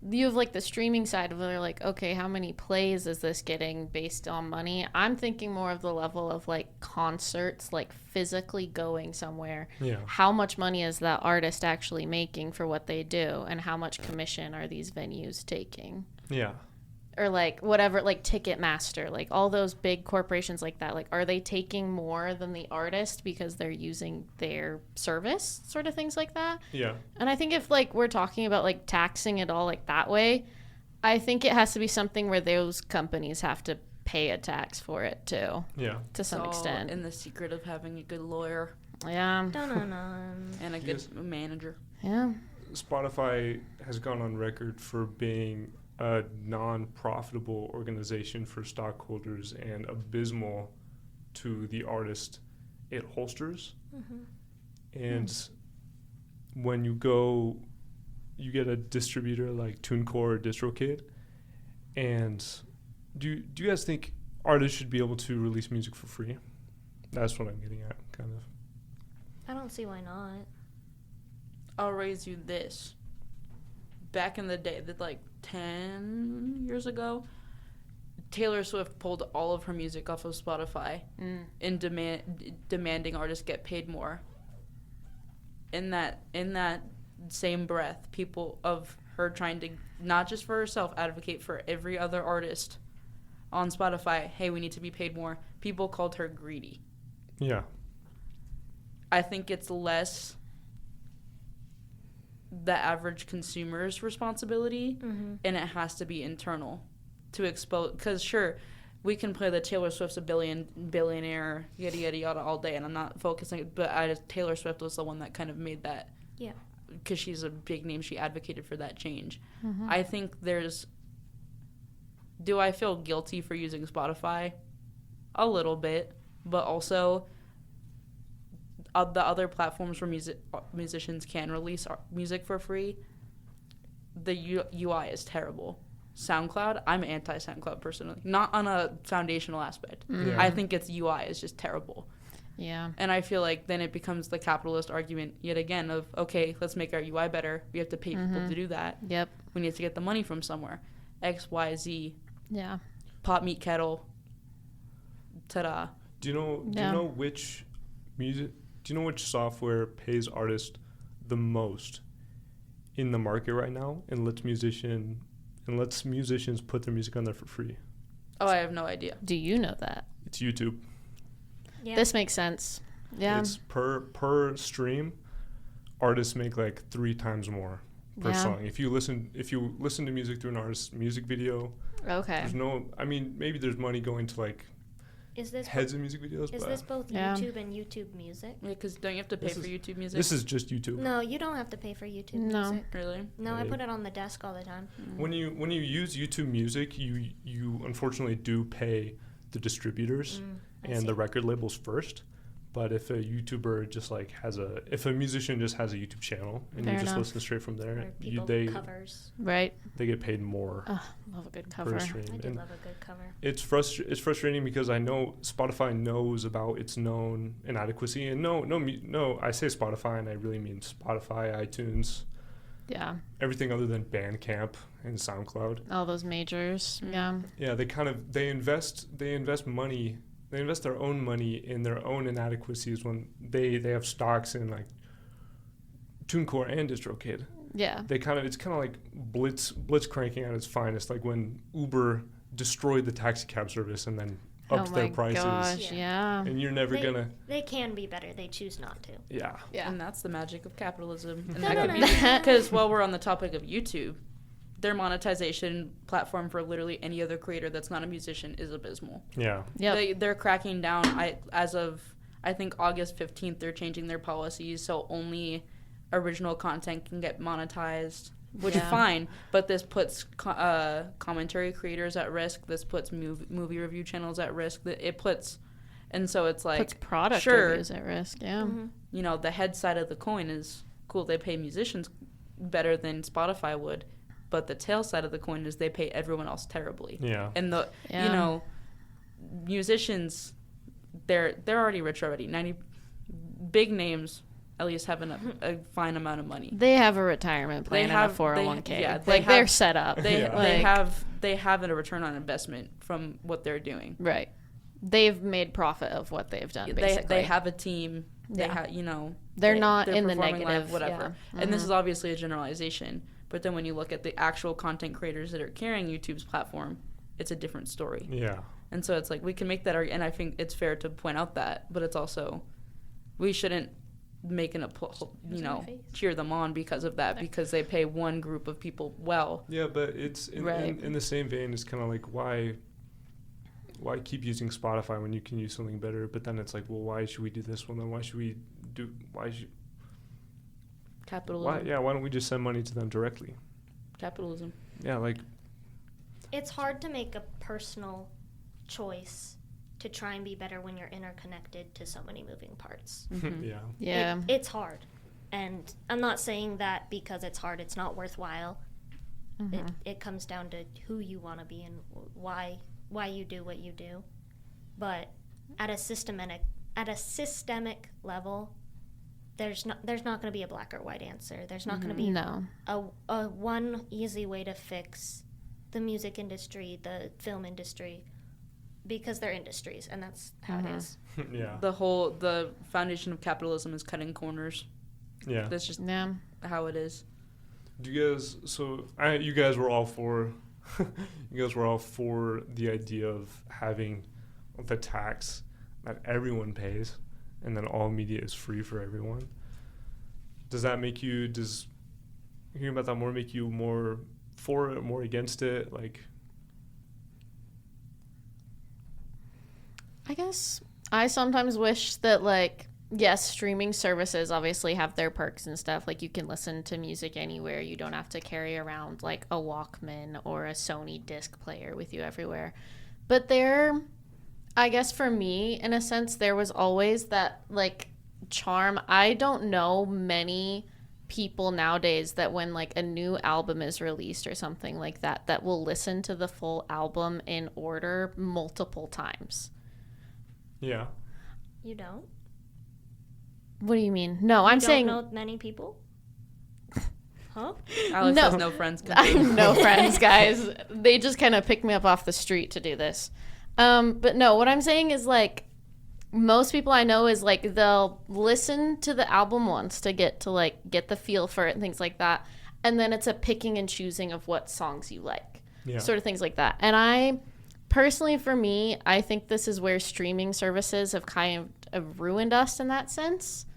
view of like the streaming side of where like, okay, how many plays is this getting based on money? I'm thinking more of the level of like concerts, like physically going somewhere. Yeah. How much money is that artist actually making for what they do, and how much commission are these venues taking? Yeah. Or like whatever, like Ticketmaster, like all those big corporations like that, like are they taking more than the artist because they're using their service, sort of things like that? Yeah. And I think if like we're talking about like taxing it all like that way, I think it has to be something where those companies have to pay a tax for it too, Yeah. to some It's all extent. in the secret of having a good lawyer Yeah, Dun-dun-dun. and a Yes. good manager. yeah, Spotify has gone on record for being a non-profitable organization for stockholders and abysmal to the artist it holsters. And when you go, you get a distributor like TuneCore or DistroKid, and do you guys think artists should be able to release music for free? That's what I'm getting at, kind of. I don't see why not. I'll raise you this. Back in the day, that like 10 years ago, Taylor Swift pulled all of her music off of Spotify in demanding artists get paid more. In that same breath, people of her trying to, not just for herself, advocate for every other artist on Spotify, hey, we need to be paid more. People called her greedy. Yeah. I think it's less the average consumer's responsibility, and it has to be internal to expose. Because sure, we can play the Taylor Swift's a billionaire, yada yada yada all day, and I'm not focusing. But Taylor Swift was the one that kind of made that. Yeah. Because she's a big name, she advocated for that change. I think there's. Do I feel guilty for using Spotify? A little bit, but also the other platforms where musicians can release music for free, the UI is terrible. SoundCloud, I'm anti-SoundCloud personally. Not on a foundational aspect. Yeah. I think its UI is just terrible. yeah, And I feel like then it becomes the capitalist argument yet again of, okay, let's make our UI better. We have to pay people to do that. yep, We need to get the money from somewhere. X, Y, Z, yeah. pot, meat, kettle, ta-da. Do you Yeah. know which software pays artists the most in the market right now and lets musicians put their music on there for free? Oh, I have no idea. Do you know that? It's YouTube. Yeah. This makes sense. Yeah, It's per stream, artists make like 3 times more per Yeah. song. If you listen to music through an artist's music video, okay. there's no, I mean, maybe there's money going to like Is this heads of music videos, is but this both Yeah. YouTube and YouTube Music? Yeah, because don't you have to pay This for is- YouTube music? this is just YouTube. No, you don't have to pay for YouTube No. Music. Really? No, I Really? put it on the desk all the time. When you use YouTube Music, you unfortunately do pay the distributors I and see. the record labels first. But if a YouTuber just like if a musician just has a YouTube channel and Fair you just enough. listen straight from there, Or people they covers. Right. get paid more Love a good per cover. stream. I do And love a good cover. it's frustrating because I know Spotify knows about its known inadequacy. And no, I say Spotify and I really mean Spotify, iTunes, Yeah. everything other than Bandcamp and SoundCloud. All those majors. Yeah. Yeah, they invest money. They invest their own money in their own inadequacies when they have stocks in like TuneCore and DistroKid. Yeah. It's kind of like blitz cranking at its finest, like when Uber destroyed the taxi cab service and then upped their prices. Gosh, yeah. And you're never gonna. They can be better. They choose not to. Yeah. Yeah. And that's the magic of capitalism. And Da-da-da. because while we're on the topic of YouTube, their monetization platform for literally any other creator that's not a musician is abysmal. Yeah. Yep. They're cracking down. As of I think August 15th, they're changing their policies so only original content can get monetized. which Yeah. fine, but this puts commentary creators at risk. This puts movie review channels at risk. It puts, and so it's like Puts product sure, reviews at risk. Yeah. Mm-hmm. you know, the head side of the coin is cool. They pay musicians better than Spotify would, but the tail side of the coin is they pay everyone else terribly. Yeah. And the Yeah. you know, musicians, they're already rich already. 90 big names at least have a fine amount of money. They have a retirement plan have- and a 401k. yeah, They're set up. They Yeah. they have a return on investment from what they're doing. Right. They've made profit of what they've done, basically. They have a team. They Yeah. have, you know, They're not they're in the performing negative. live, whatever. Yeah. And this Mhm. is obviously a generalization, but then when you look at the actual content creators that are carrying YouTube's platform, it's a different story. Yeah. And so it's like we can make that argument, and I think it's fair to point out that, but it's also we shouldn't make cheer them on because of that, because they pay one group of people well. Yeah, but it's in the same vein. It's kind of like why keep using Spotify when you can use something better? But then it's like, well, why should we do this one? Then why Capitalism. don't we just send money to them directly? Capitalism. Yeah, like It's hard to make a personal choice to try and be better when you're interconnected to so many moving parts. Mhm. yeah. Yeah. It's hard. And I'm not saying that because it's hard, it's not worthwhile. Mhm. It comes down to who you want to be and why you do what you do. But at a systemic level, there's not going to be a black or white answer. There's not going to be No. a one easy way to fix the music industry, the film industry, because they're industries, and that's how it is. Yeah. The foundation of capitalism is cutting corners. Yeah. That's just Yeah. how it is. Do you guys? So you guys were all for. You guys were all for the idea of having the tax that everyone pays, and then all media is free for everyone. Does that make you? Does hearing about that more make you more for it, more against it? Like, I guess I sometimes wish that, like, yes, streaming services obviously have their perks and stuff. Like, you can listen to music anywhere. You don't have to carry around, like, a Walkman or a Sony disc player with you everywhere. But I guess for me, in a sense, there was always that, like, charm. I don't know many people nowadays that when, like, a new album is released or something like that, that will listen to the full album in order multiple times. yeah. You don't? What do you mean? No, I'm saying don't know many people? Huh? Alex No. has no friends. I have no friends, guys. They just kind of pick me up off the street to do this. But no, what I'm saying is, like, most people I know is, like, they'll listen to the album once to get the feel for it and things like that. And then it's a picking and choosing of what songs you like. Yeah. Sort of things like that. And I personally, for me, I think this is where streaming services have kind of ruined us in that sense,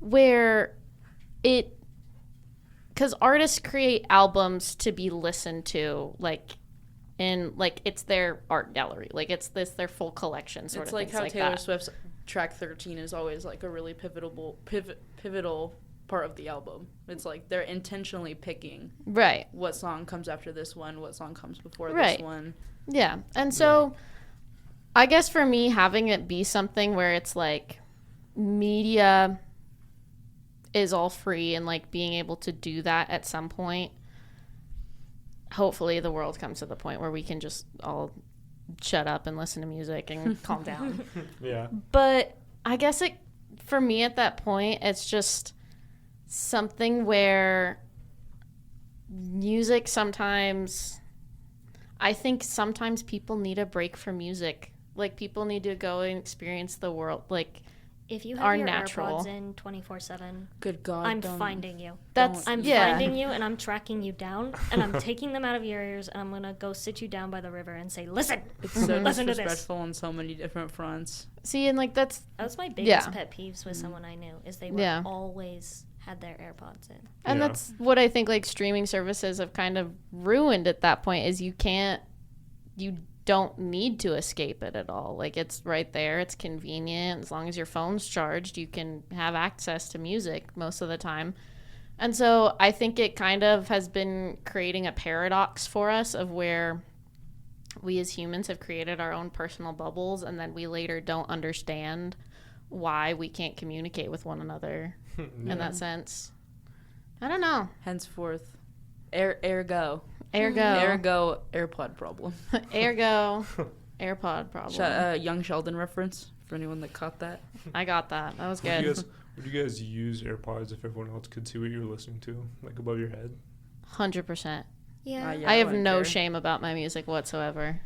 where because artists create albums to be listened to, like, in, like, it's their art gallery, like, it's their full collection sort It's of like things how like Taylor that. Swift's track 13 is always like a really pivotal part of the album. It's like they're intentionally picking Right. what song comes after this one, what song comes before Right. this one. Yeah. And so I guess for me, having it be something where it's like media is all free and, like, being able to do that at some point, hopefully the world comes to the point where we can just all shut up and listen to music and calm down. Yeah. But I guess for me at that point, it's just something where music I think sometimes people need a break from music. Like, people need to go and experience the world. Like, If you Are have your natural. AirPods in 24/7, Good God. I'm don't- finding you. that's, I'm yeah. finding you and I'm tracking you down and I'm taking them out of your ears and I'm going to go sit you down by the river and say, listen, It's so listen to this. disrespectful on so many different fronts. See, and, like, that's, That was my biggest Yeah. pet peeves with someone I knew is they were Yeah. always had their AirPods in. and Yeah. that's what I think, like, streaming services have kind of ruined at that point, is you don't need to escape it at all. Like, it's right there. It's convenient. As long as your phone's charged, you can have access to music most of the time. And so I think it kind of has been creating a paradox for us of where we as humans have created our own personal bubbles, and then we later don't understand why we can't communicate with one another in that sense. I don't know. Henceforth, ergo AirPod problem. Ergo AirPod problem. Young Sheldon reference for anyone that caught that. I got that. That was good. Would you guys use AirPods if everyone else could see what you're listening to, like above your head? 100%. Yeah. I have no care. shame about my music whatsoever.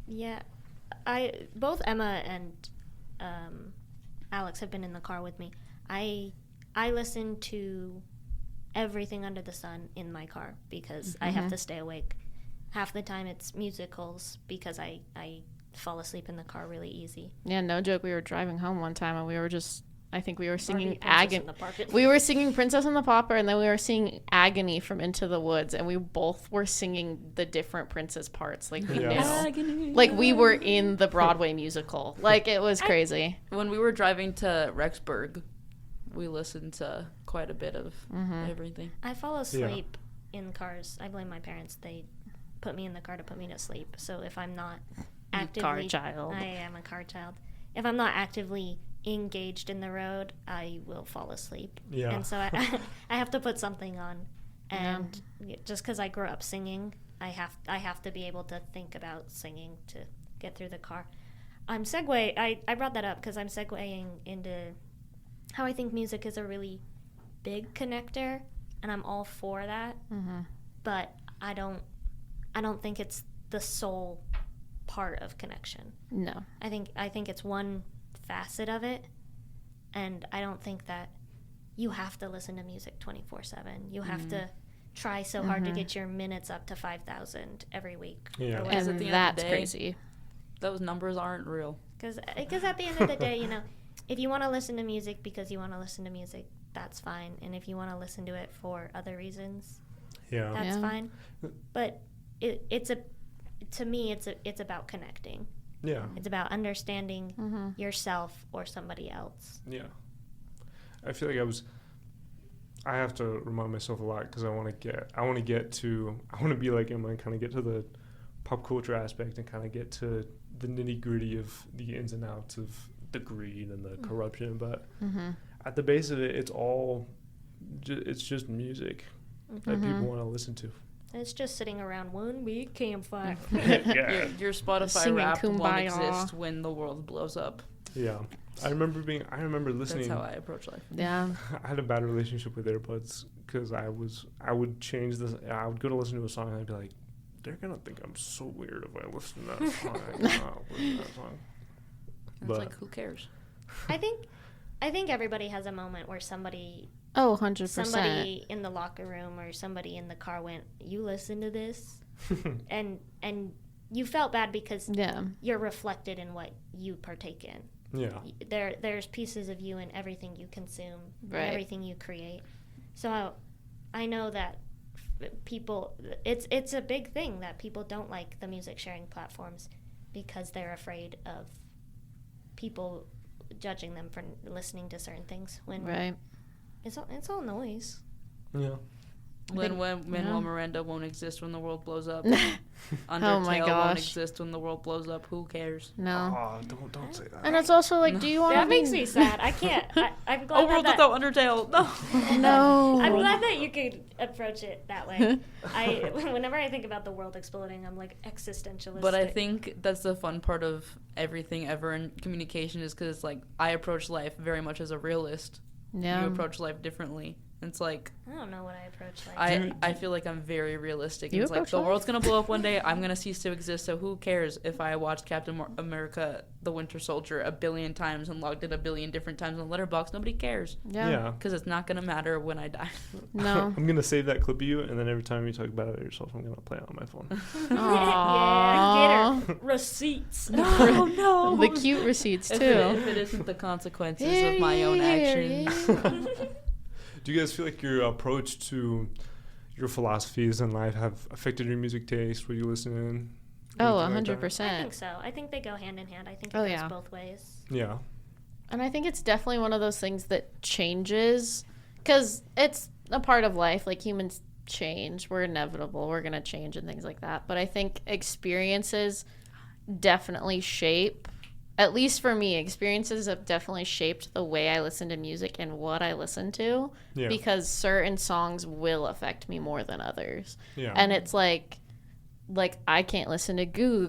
Yeah. Both Emma and Alex have been in the car with me. I listen to everything under the sun in my car because I have to stay awake. Half the time it's musicals because I fall asleep in the car really easy. Yeah, no joke. We were driving home one time and we were just, I think we were singing Agony. Agony. We were singing Princess and the Pauper, and then we were singing Agony from Into the Woods, and we both were singing the different princess parts. Like we knew. Agony. Like we were in the Broadway musical. Like it was crazy. When we were driving to Rexburg, we listened to quite a bit of everything. I fall asleep in cars. I blame my parents. They put me in the car to put me to sleep. So if I'm not actively... Car child. I am a car child. If I'm not actively engaged in the road, I will fall asleep. Yeah. And so I have to put something on. And just because I grew up singing, I have to be able to think about singing to get through the car. I brought that up because I'm segueing into how I think music is a really big connector, and I'm all for that. But I don't think it's the sole part of connection. No. I think it's one facet of it, and I don't think that you have to listen to music 24/7. You have to try so hard to get your minutes up to 5,000 every week. Yeah. Or And at the end of the that's day, crazy. Those numbers aren't real. Because at the end of the day, you know, if you want to listen to music because you want to listen to music, that's fine. And if you want to listen to it for other reasons, that's fine. But to me, it's about connecting. Yeah. It's about understanding yourself or somebody else. Yeah. I feel like I have to remind myself a lot because I want to be like Emma and kind of get to the pop culture aspect and kind of get to the nitty gritty of the ins and outs of the greed and the corruption. But at the base of it, it's just music that people want to listen to. And it's just sitting around one big campfire. Your Spotify Singing Wrapped won't Kumbaya. exist when the world blows up. Yeah. I remember listening. That's how I approach life. Yeah. I had a bad relationship with AirPods because I would change this. I would go to listen to a song and I'd be like, they're gonna think I'm so weird if I listen to that song. I cannot listen to that song. It's But like, who cares? I think everybody has a moment where somebody Oh, 100%. in the locker room or somebody in the car went, "You listen to this," and you felt bad because you're reflected in what you partake in. yeah, There's pieces of you in everything you consume, Right. and everything you create. So I know that people, it's a big thing that people don't like the music sharing platforms because they're afraid of people judging them for listening to certain things when Right. it's all noise. yeah. Lin-Manuel Miranda won't exist when the world blows up. Oh my Undertale gosh. won't exist when the world blows up. Who cares? No. Oh, don't say that. And it's also like, do you want to That makes me sad. I can't. I'm glad A world that without Undertale. No. No. I'm glad that you could approach it that way. Whenever I think about the world exploding, I'm like existentialistic. But I think that's the fun part of everything ever in communication is because, like, I approach life very much as a realist. Yeah. You approach life differently. It's like, I don't know what I approach like. I feel like I'm very realistic. You It's like, approach the life? world's going to blow up one day. I'm going to cease to exist. So who cares if I watched Captain America, the Winter Soldier, 1 billion times and logged it 1 billion different times on Letterboxd? Nobody cares. Yeah. Because it's not going to matter when I die. No. I'm gonna save that clip of you, and then every time you talk about it yourself, I'm gonna play it on my phone. Yeah, get her receipts. No, no. The cute receipts, too. If it isn't the consequences of my own actions. Do you guys feel like your approach to your philosophies in life have affected your music taste? What you listen in? Oh, anything like that? 100%. I think so. I think they go hand in hand. I think it Oh, goes yeah. both ways. Yeah. And I think it's definitely one of those things that changes because it's a part of life. Like, humans change. We're inevitable. We're going to change and things like that. But I think experiences definitely shape, at least for me, experiences have definitely shaped the way I listen to music and what I listen to, because certain songs will affect me more than others. Yeah. And it's like I can't listen to Goo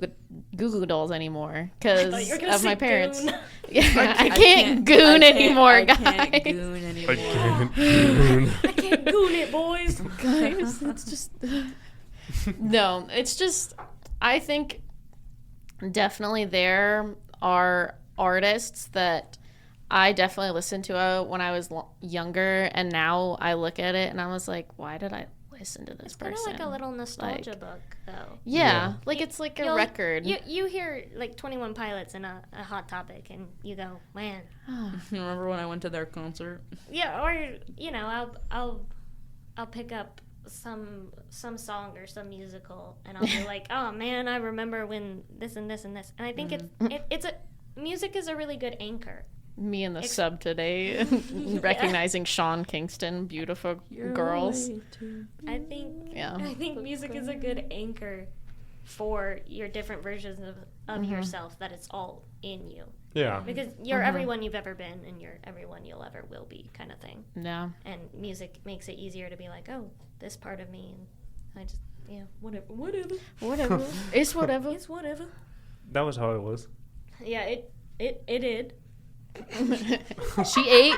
Goo Dolls anymore because of my parents. Yeah, I can't goon anymore, guys. I can't goon anymore. I can't goon it, boys. Guys, it's just... No, it's just... I think definitely there are artists that I definitely listened to when I was younger, and now I look at it and I was like, why did I listen to this person? It's kind of like a little nostalgia book, though. Yeah, like it's like a record. You hear like 21 Pilots in a Hot Topic, and you go, man. Remember when I went to their concert? Yeah, or I'll pick up some song or some musical, and I'll be like, oh man, I remember when this and this and this. And I think music is a really good anchor. Me in the sub today, recognizing Sean Kingston, Beautiful Girls. I think music is a good anchor for your different versions of yourself, that it's all in you. Yeah. Because you're everyone you've ever been, and you're everyone you'll ever will be, kind of thing. Yeah. And music makes it easier to be like, oh, this part of me, and I just, whatever. It's whatever. It's whatever. That was how it was. Yeah, it did. She ate.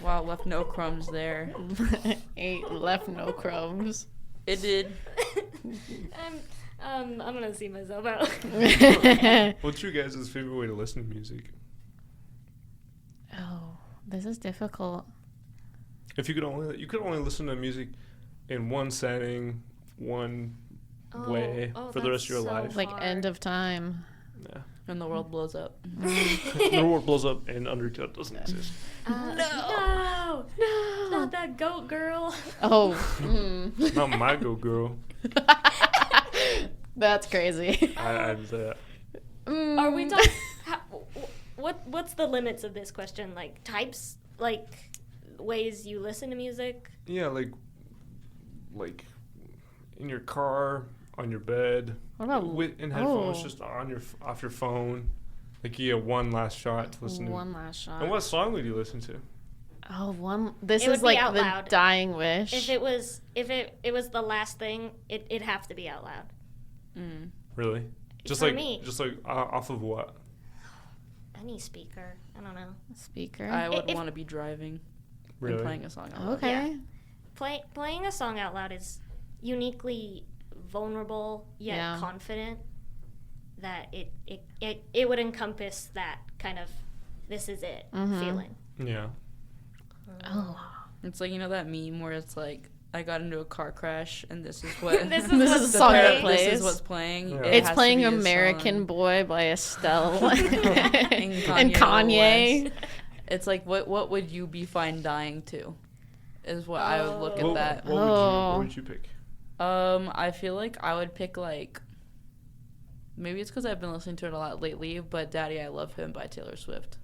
Wow, left no crumbs there. Ate, left no crumbs. It did. I'm gonna see myself out. What's your guys' favorite way to listen to music? Oh, this is difficult. If you could only listen to music in one setting, one way for the rest of your life. Like end of time. Yeah. And the world blows up. The world blows up and Undercut doesn't exist. No, not that goat girl. Oh, not my goat girl. That's crazy. I'd say that. Are we talking? What's the limits of this question? Like types, like ways you listen to music? Yeah, like in your car, on your bed. What about in headphones, just off your phone? Like you get one last shot to listen to. One last shot. And what song would you listen to? Oh, this is like the loud. Dying wish. If it was the last thing, it'd have to be out loud. Mm. Really? Just For like me. Just like off of what? Any speaker. I don't know. Speaker. I would want to be driving. Really? And playing a song out loud. Okay. Yeah. Playing a song out loud is uniquely vulnerable yet confident, that it would encompass that kind of this is it feeling. Yeah. Oh. It's like, that meme where it's like, I got into a car crash and this is what this is a song that plays. This is what's playing. Yeah. It's playing American Boy by Estelle and Kanye. It's like, what would you be fine dying to? Is what I would look at that. What would you pick? I feel like I would pick maybe it's because I've been listening to it a lot lately, but Daddy I Love Him by Taylor Swift.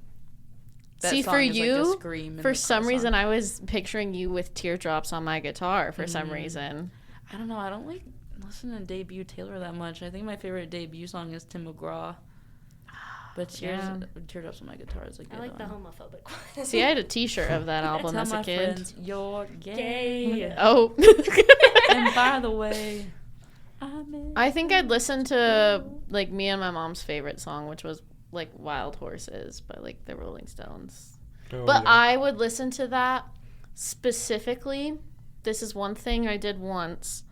That See, song for is you, a scream for some reason, I was picturing you with teardrops on my guitar for some reason. I don't know. I don't listen to debut Taylor that much. I think my favorite debut song is Tim McGraw. But Teardrops on my guitar is a good one. I like the homophobic one. See, I had a T-shirt of that album as a kid. Friends, you're gay. Oh. And by the way, I think I'd listen to me and my mom's favorite song, which was Wild Horses by the Rolling Stones. But I would listen to that specifically. This is one thing I did once.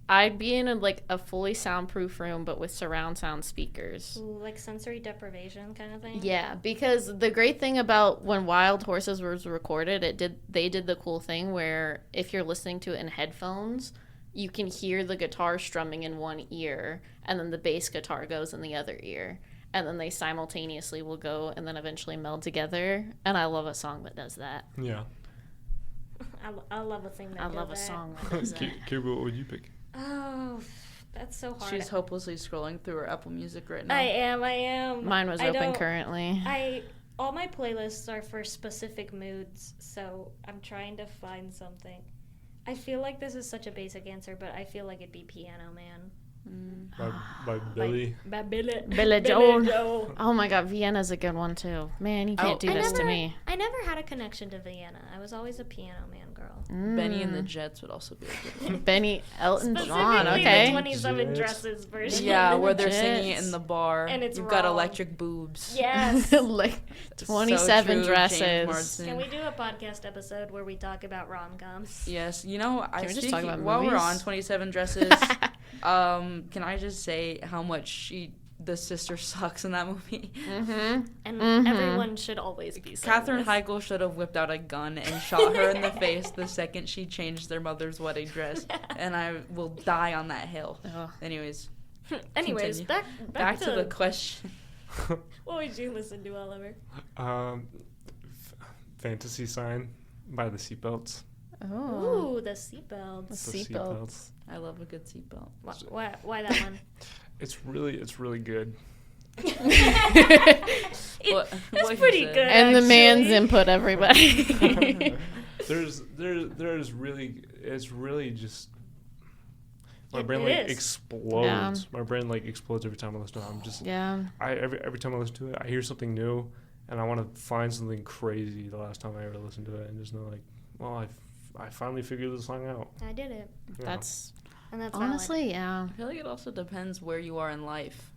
I'd be in a fully soundproof room, but with surround sound speakers. Ooh, like sensory deprivation kind of thing? Yeah, because the great thing about when Wild Horses was recorded, they did the cool thing where if you're listening to it in headphones, you can hear the guitar strumming in one ear, and then the bass guitar goes in the other ear. And then they simultaneously will go and then eventually meld together. And I love a song that does that. Yeah. I love a thing that does that. I love a song that does that. Kaibree, what would you pick? Oh, that's so hard. She's hopelessly scrolling through her Apple Music right now. I am. Mine was open currently. all my playlists are for specific moods, so I'm trying to find something. I feel like this is such a basic answer, but I feel like it'd be Piano Man. By Billy. By Billy. Billy Joel. Oh my God, Vienna's a good one too. Man, you can't do this to me. I never had a connection to Vienna. I was always a Piano Man girl. Benny and the Jets would also be a good one. Benny, Elton John. Specifically Okay. the 27 Dresses version. Yeah, where they're Jets. singing it in the bar. And it's You've got wrong. electric boobs. Yes. Like So 27 true, James dresses. Marsden. Can we do a podcast episode where we talk about rom-coms? Yes, you know, Can we just talk about while we're movies? on 27 Dresses, can I just say how much the sister sucks in that movie? Mm-hmm. And Mhm. everyone should always be saying Katherine this. Heigl should have whipped out a gun and shot her in the face the second she changed their mother's wedding dress, and I will die on that hill. Oh. Anyways, Anyways, continue. back to the question. what would you listen to, Oliver? Fantasy Sign by the Seatbelts. Oh. Ooh, the seatbelts. The The Seatbelts. I love a good seatbelt. Why that one? It's really good. It's What pretty he said. good. And the man's actually. input, everybody. there's really, it's really just, my It brain like is. explodes. Yeah. My brain like explodes every time I listen to it. I'm just, Yeah. every time I listen to it, I hear something new, and I want to find something crazy. The last time I ever listened to it, and just know like, well, I finally figured this song out. I did it. Yeah. That's And that's valid. honestly, yeah. I feel like it also depends where you are in life.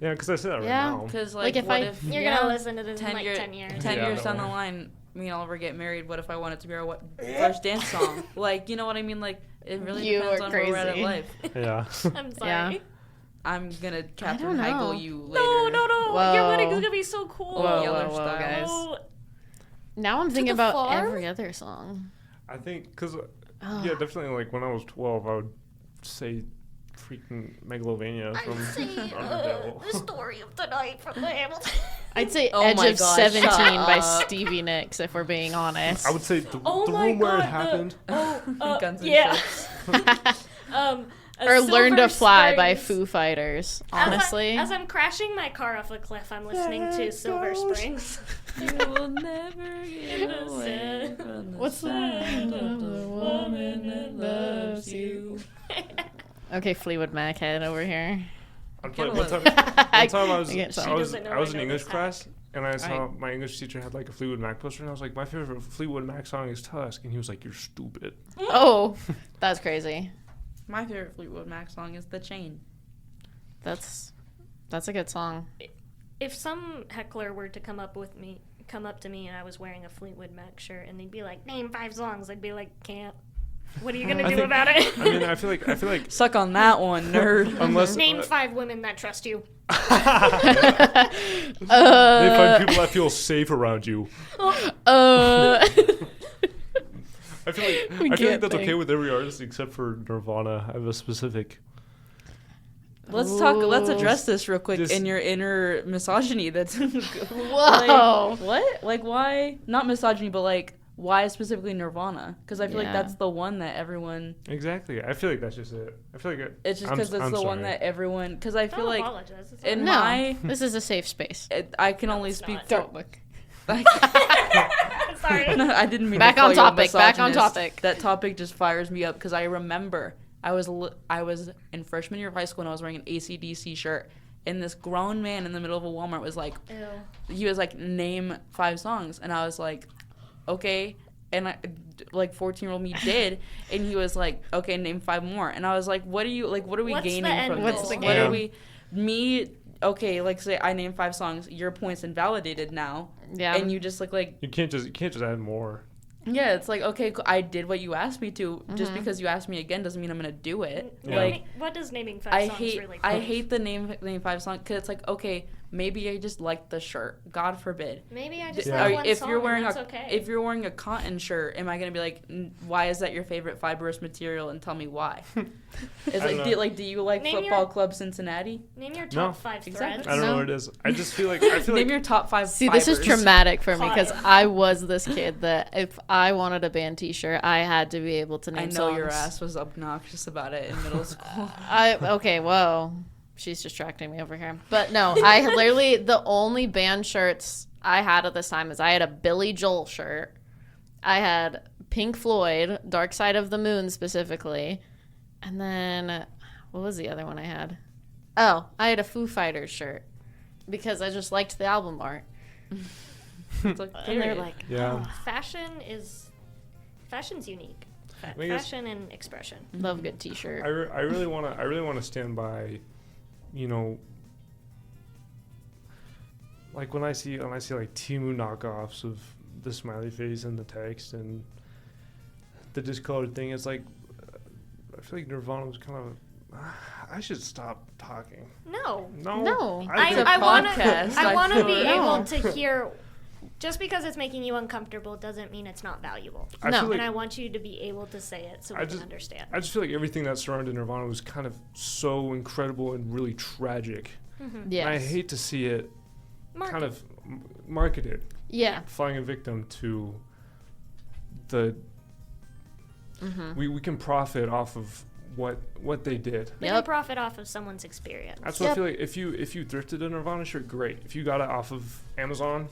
Yeah, because I say that right Yeah. now. Because Like, if what I- if You're Yeah. gonna listen to this in 10 like year- 10 years. 10 Yeah, years down the no. line, me and Oliver get married, what if I want it to be our first dance song? Like, you know what I mean? Like, it really You depends are on where we're at in crazy. life. Yeah. I'm sorry. Yeah. I'm gonna Katherine know. Heigl you later. No. Your Whoa. wedding's gonna be so cool. Whoa, Yeller whoa, whoa, style. guys. Oh, Now I'm To thinking the about farm? every other song. I think, because, Oh. yeah, definitely, like, when I was 12, I would say freaking Megalovania from Undertale. the story of the night from the Hamilton. I'd say Oh Edge my of gosh, 17 shut by up. Stevie Nicks, if we're being honest. I would say the Oh my room where God, it happened. Guns and yeah. Ships. Or Learn to Silver Fly by Springs. Foo Fighters, honestly. As I'm crashing my car off a cliff, I'm listening to Silver Springs. You will never get away from the What's the sound name of the woman that loves you. Okay, Fleetwood Mac head over here. One Get a time, load. one time I was, I get I some. was, She doesn't know I was I in know English this class, and I saw Right. my English teacher had like a Fleetwood Mac poster, and I was like, my favorite Fleetwood Mac song is Tusk, and he was like, you're stupid. Oh, that's crazy. My favorite Fleetwood Mac song is The Chain. That's a good song. If some heckler were to come up to me and I was wearing a Fleetwood Mac shirt and they'd be like, name 5 songs, I'd be like, can't. What are you gonna I do think- about it? I mean, I feel like Suck on that one, nerd. unless Name 5 women that trust you. they find people that feel safe around you. I feel like We I feel like can't that's okay think. with every artist except for Nirvana. I have a specific. Let's Ooh. address this real quick Just- in your inner misogyny. That's Whoa. Like, what? Like, why? Not misogyny, but like, why specifically Nirvana? Because I feel like Yeah. that's the one that everyone. Exactly. I feel like that's just it. I feel like It's just I'm- because it's I'm the one sorry. that everyone. Because I feel Don't like apologize. It's in all No, my, this is a safe space. I can only it's speak. not. For, Don't look. like, right. Sorry. no, I didn't mean Back to call on you a topic, back on misogynist. topic. That topic just fires me up because I remember I was in freshman year of high school and I was wearing an AC/DC shirt, and this grown man in the middle of a Walmart was like, Ew. he was like, name 5 songs, and I was like, okay, and I, like 14-year-old me did, and he was like, okay, name 5 more, and I was like, what are we What's the gaining end from goal? this? What's the What are game? me? Okay, like say I named 5 songs, your point's invalidated now, Yeah. and you just like. you can't just add more. Yeah, it's like, okay, I did what you asked me to. Just Mhm. because you asked me again doesn't mean I'm gonna do it. Yeah. Like, What does naming 5 I songs hate really I mean? hate the name 5 song because it's like, okay, maybe I just like the shirt. God forbid. Maybe I just Yeah. like Or one if song you're and wearing that's a okay. if you're wearing a cotton shirt, am I gonna be like, why is that your favorite fibrous material? And tell me why. It's I don't know. do you like Name Football your- Club Cincinnati? Name your No. top 5 Exactly. threads. I don't know No. what it is. I just feel like Name your top 5. See, this is fibers. traumatic for me because Cotton. I was this kid that if I wanted a band T-shirt, I had to be able to name I know songs. your ass was obnoxious about it in middle school. Okay, whoa. She's distracting me over here. But no, I literally, the only band shirts I had at this time is I had a Billy Joel shirt. I had Pink Floyd, Dark Side of the Moon specifically. And then, what was the other one I had? Oh, I had a Foo Fighters shirt because I just liked the album art. It's like, And they're like, Yeah. Fashion's unique. I mean, it's- Fashion and expression. love a good t-shirt. I really want to stand by, you know, like when I see like Temu knockoffs of the smiley face and the text and the discolored thing. It's like I feel like Nirvana was kind of. I should stop talking. No. No. I It's a I want to podcast, I I want to feel be like. able to hear. Just because it's making you uncomfortable doesn't mean it's not valuable. I No. feel And like I want you to be able to say it so we can understand. I just feel like everything that surrounded Nirvana was kind of so incredible and really tragic. Yes. And I hate to see it Market. kind of marketed, Yeah. falling a victim to the. Mm-hmm. We can profit off of what they did. We can profit off of someone's experience. That's what I feel like. If you thrifted a Nirvana shirt, great. If you got it off of Amazon,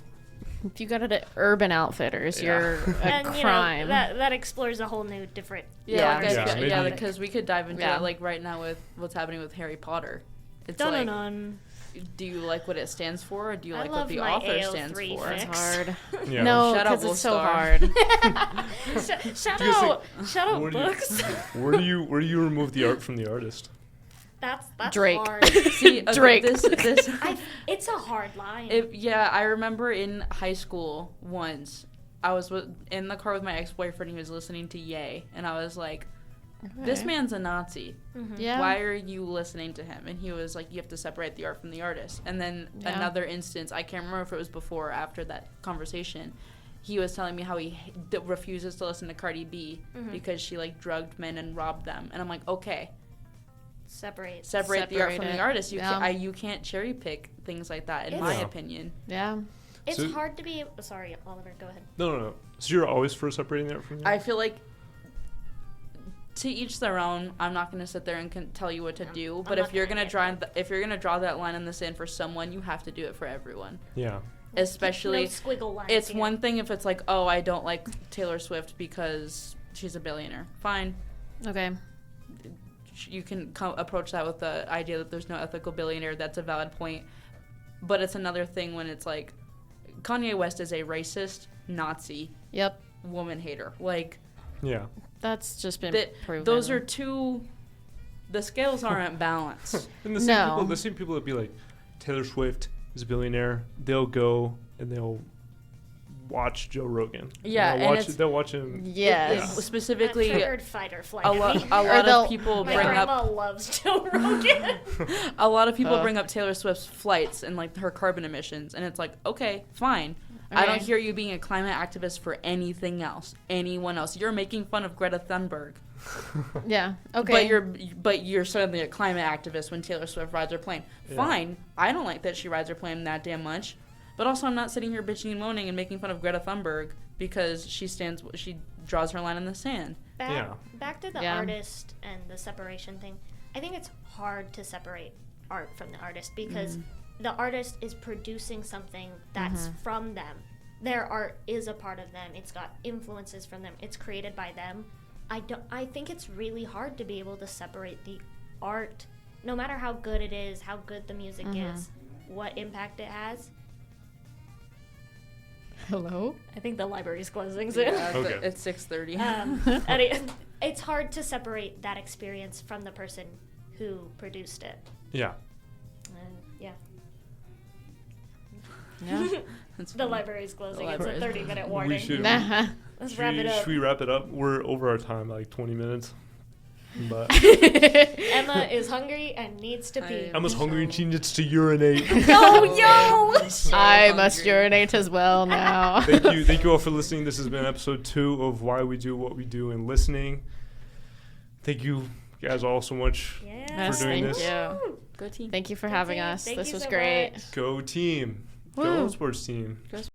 If you got it at Urban Outfitters, Yeah. you're a And crime. that explores a whole new different. Yeah. Yeah, maybe- because we could dive into Yeah. it like right now with what's happening with Harry Potter. It's Dun, like, dun, do you like what it stands for, or do you I like what love the my author stands AO3 for? fix. It's hard. yeah. No, Shout out because it's so Wolfstar. hard. Shout You guys out! Shout out where do you- books. Where do you remove the art from the artist? That's Drake. hard. See, okay, Drake. This It's a hard line. yeah, I remember in high school once I was in the car with my ex-boyfriend. He was listening to Ye, and I was like, "This Okay. man's a Nazi. Yeah. Why are you listening to him?" And he was like, "You have to separate the art from the artist." And then Yeah. another instance, I can't remember if it was before or after that conversation. He was telling me how he refuses to listen to Cardi B because she like drugged men and robbed them. And I'm like, okay, Separate. separate the art from Separate the it. artist. Yeah. You can't cherry pick things like that, in It's- my Yeah. opinion. Yeah. It's So- hard to be. Sorry, Oliver. Go ahead. No. So you're always for separating the art from the I art? feel like to each their own. I'm not going to sit there and tell you what to No, do. I'm But not if you're gonna gonna get if you're gonna draw that line in the sand for someone, you have to do it for everyone. Yeah. Especially, No squiggle lines. it's here. one thing if it's like, oh, I don't like Taylor Swift because she's a billionaire. Fine. Okay. You can approach that with the idea that there's no ethical billionaire. That's a valid point. But it's another thing when it's like Kanye West is a racist, Nazi, Yep. woman hater. Like, Yeah. That's just been that, proven. those are two. The scales aren't balanced. And the No. same people that be like, Taylor Swift is a billionaire. They'll go and they'll watch Joe Rogan. Yeah, They'll and watch, it's- they'll watch him. Yes. Specifically, Triggered fight or flight. a lot they'll- of people My bring grandma up loves Joe Rogan. a lot of people Ugh. bring up Taylor Swift's flights and like her carbon emissions, and it's like, okay, fine. I don't Okay. hear you being a climate activist for anything else, anyone else. You're making fun of Greta Thunberg, Yeah. Okay. but you're suddenly a climate activist when Taylor Swift rides her plane. Yeah. Fine, I don't like that she rides her plane that damn much, but also I'm not sitting here bitching and moaning and making fun of Greta Thunberg because she draws her line in the sand. Back to the Yeah. artist and the separation thing. I think it's hard to separate art from the artist because the artist is producing something that's from them. Their art is a part of them. It's got influences from them. It's created by them. I think it's really hard to be able to separate the art, no matter how good it is, how good the music is, what impact it has. Hello? I think the library's closing soon. Okay. It's 6:30. It's hard to separate that experience from the person who produced it. Yeah. And yeah, Yeah. That's the fine. library's closing. The It's a library's 30-minute warning. should- Nah. Let's wrap it up. Should we wrap it up? We're over our time, like 20 minutes. But Emma is hungry and needs to pee. Emma's hungry and she needs to urinate. No, yo! So I must hungry. urinate as well now. Thank you all for listening. This has been episode 2 of Why We Do What We Do and listening. Thank you guys all so much. Yes, for doing thank this. you. Go team. Great. Thank you for having us. Thank This you was so great. much. Go team. Woo. Go sports team.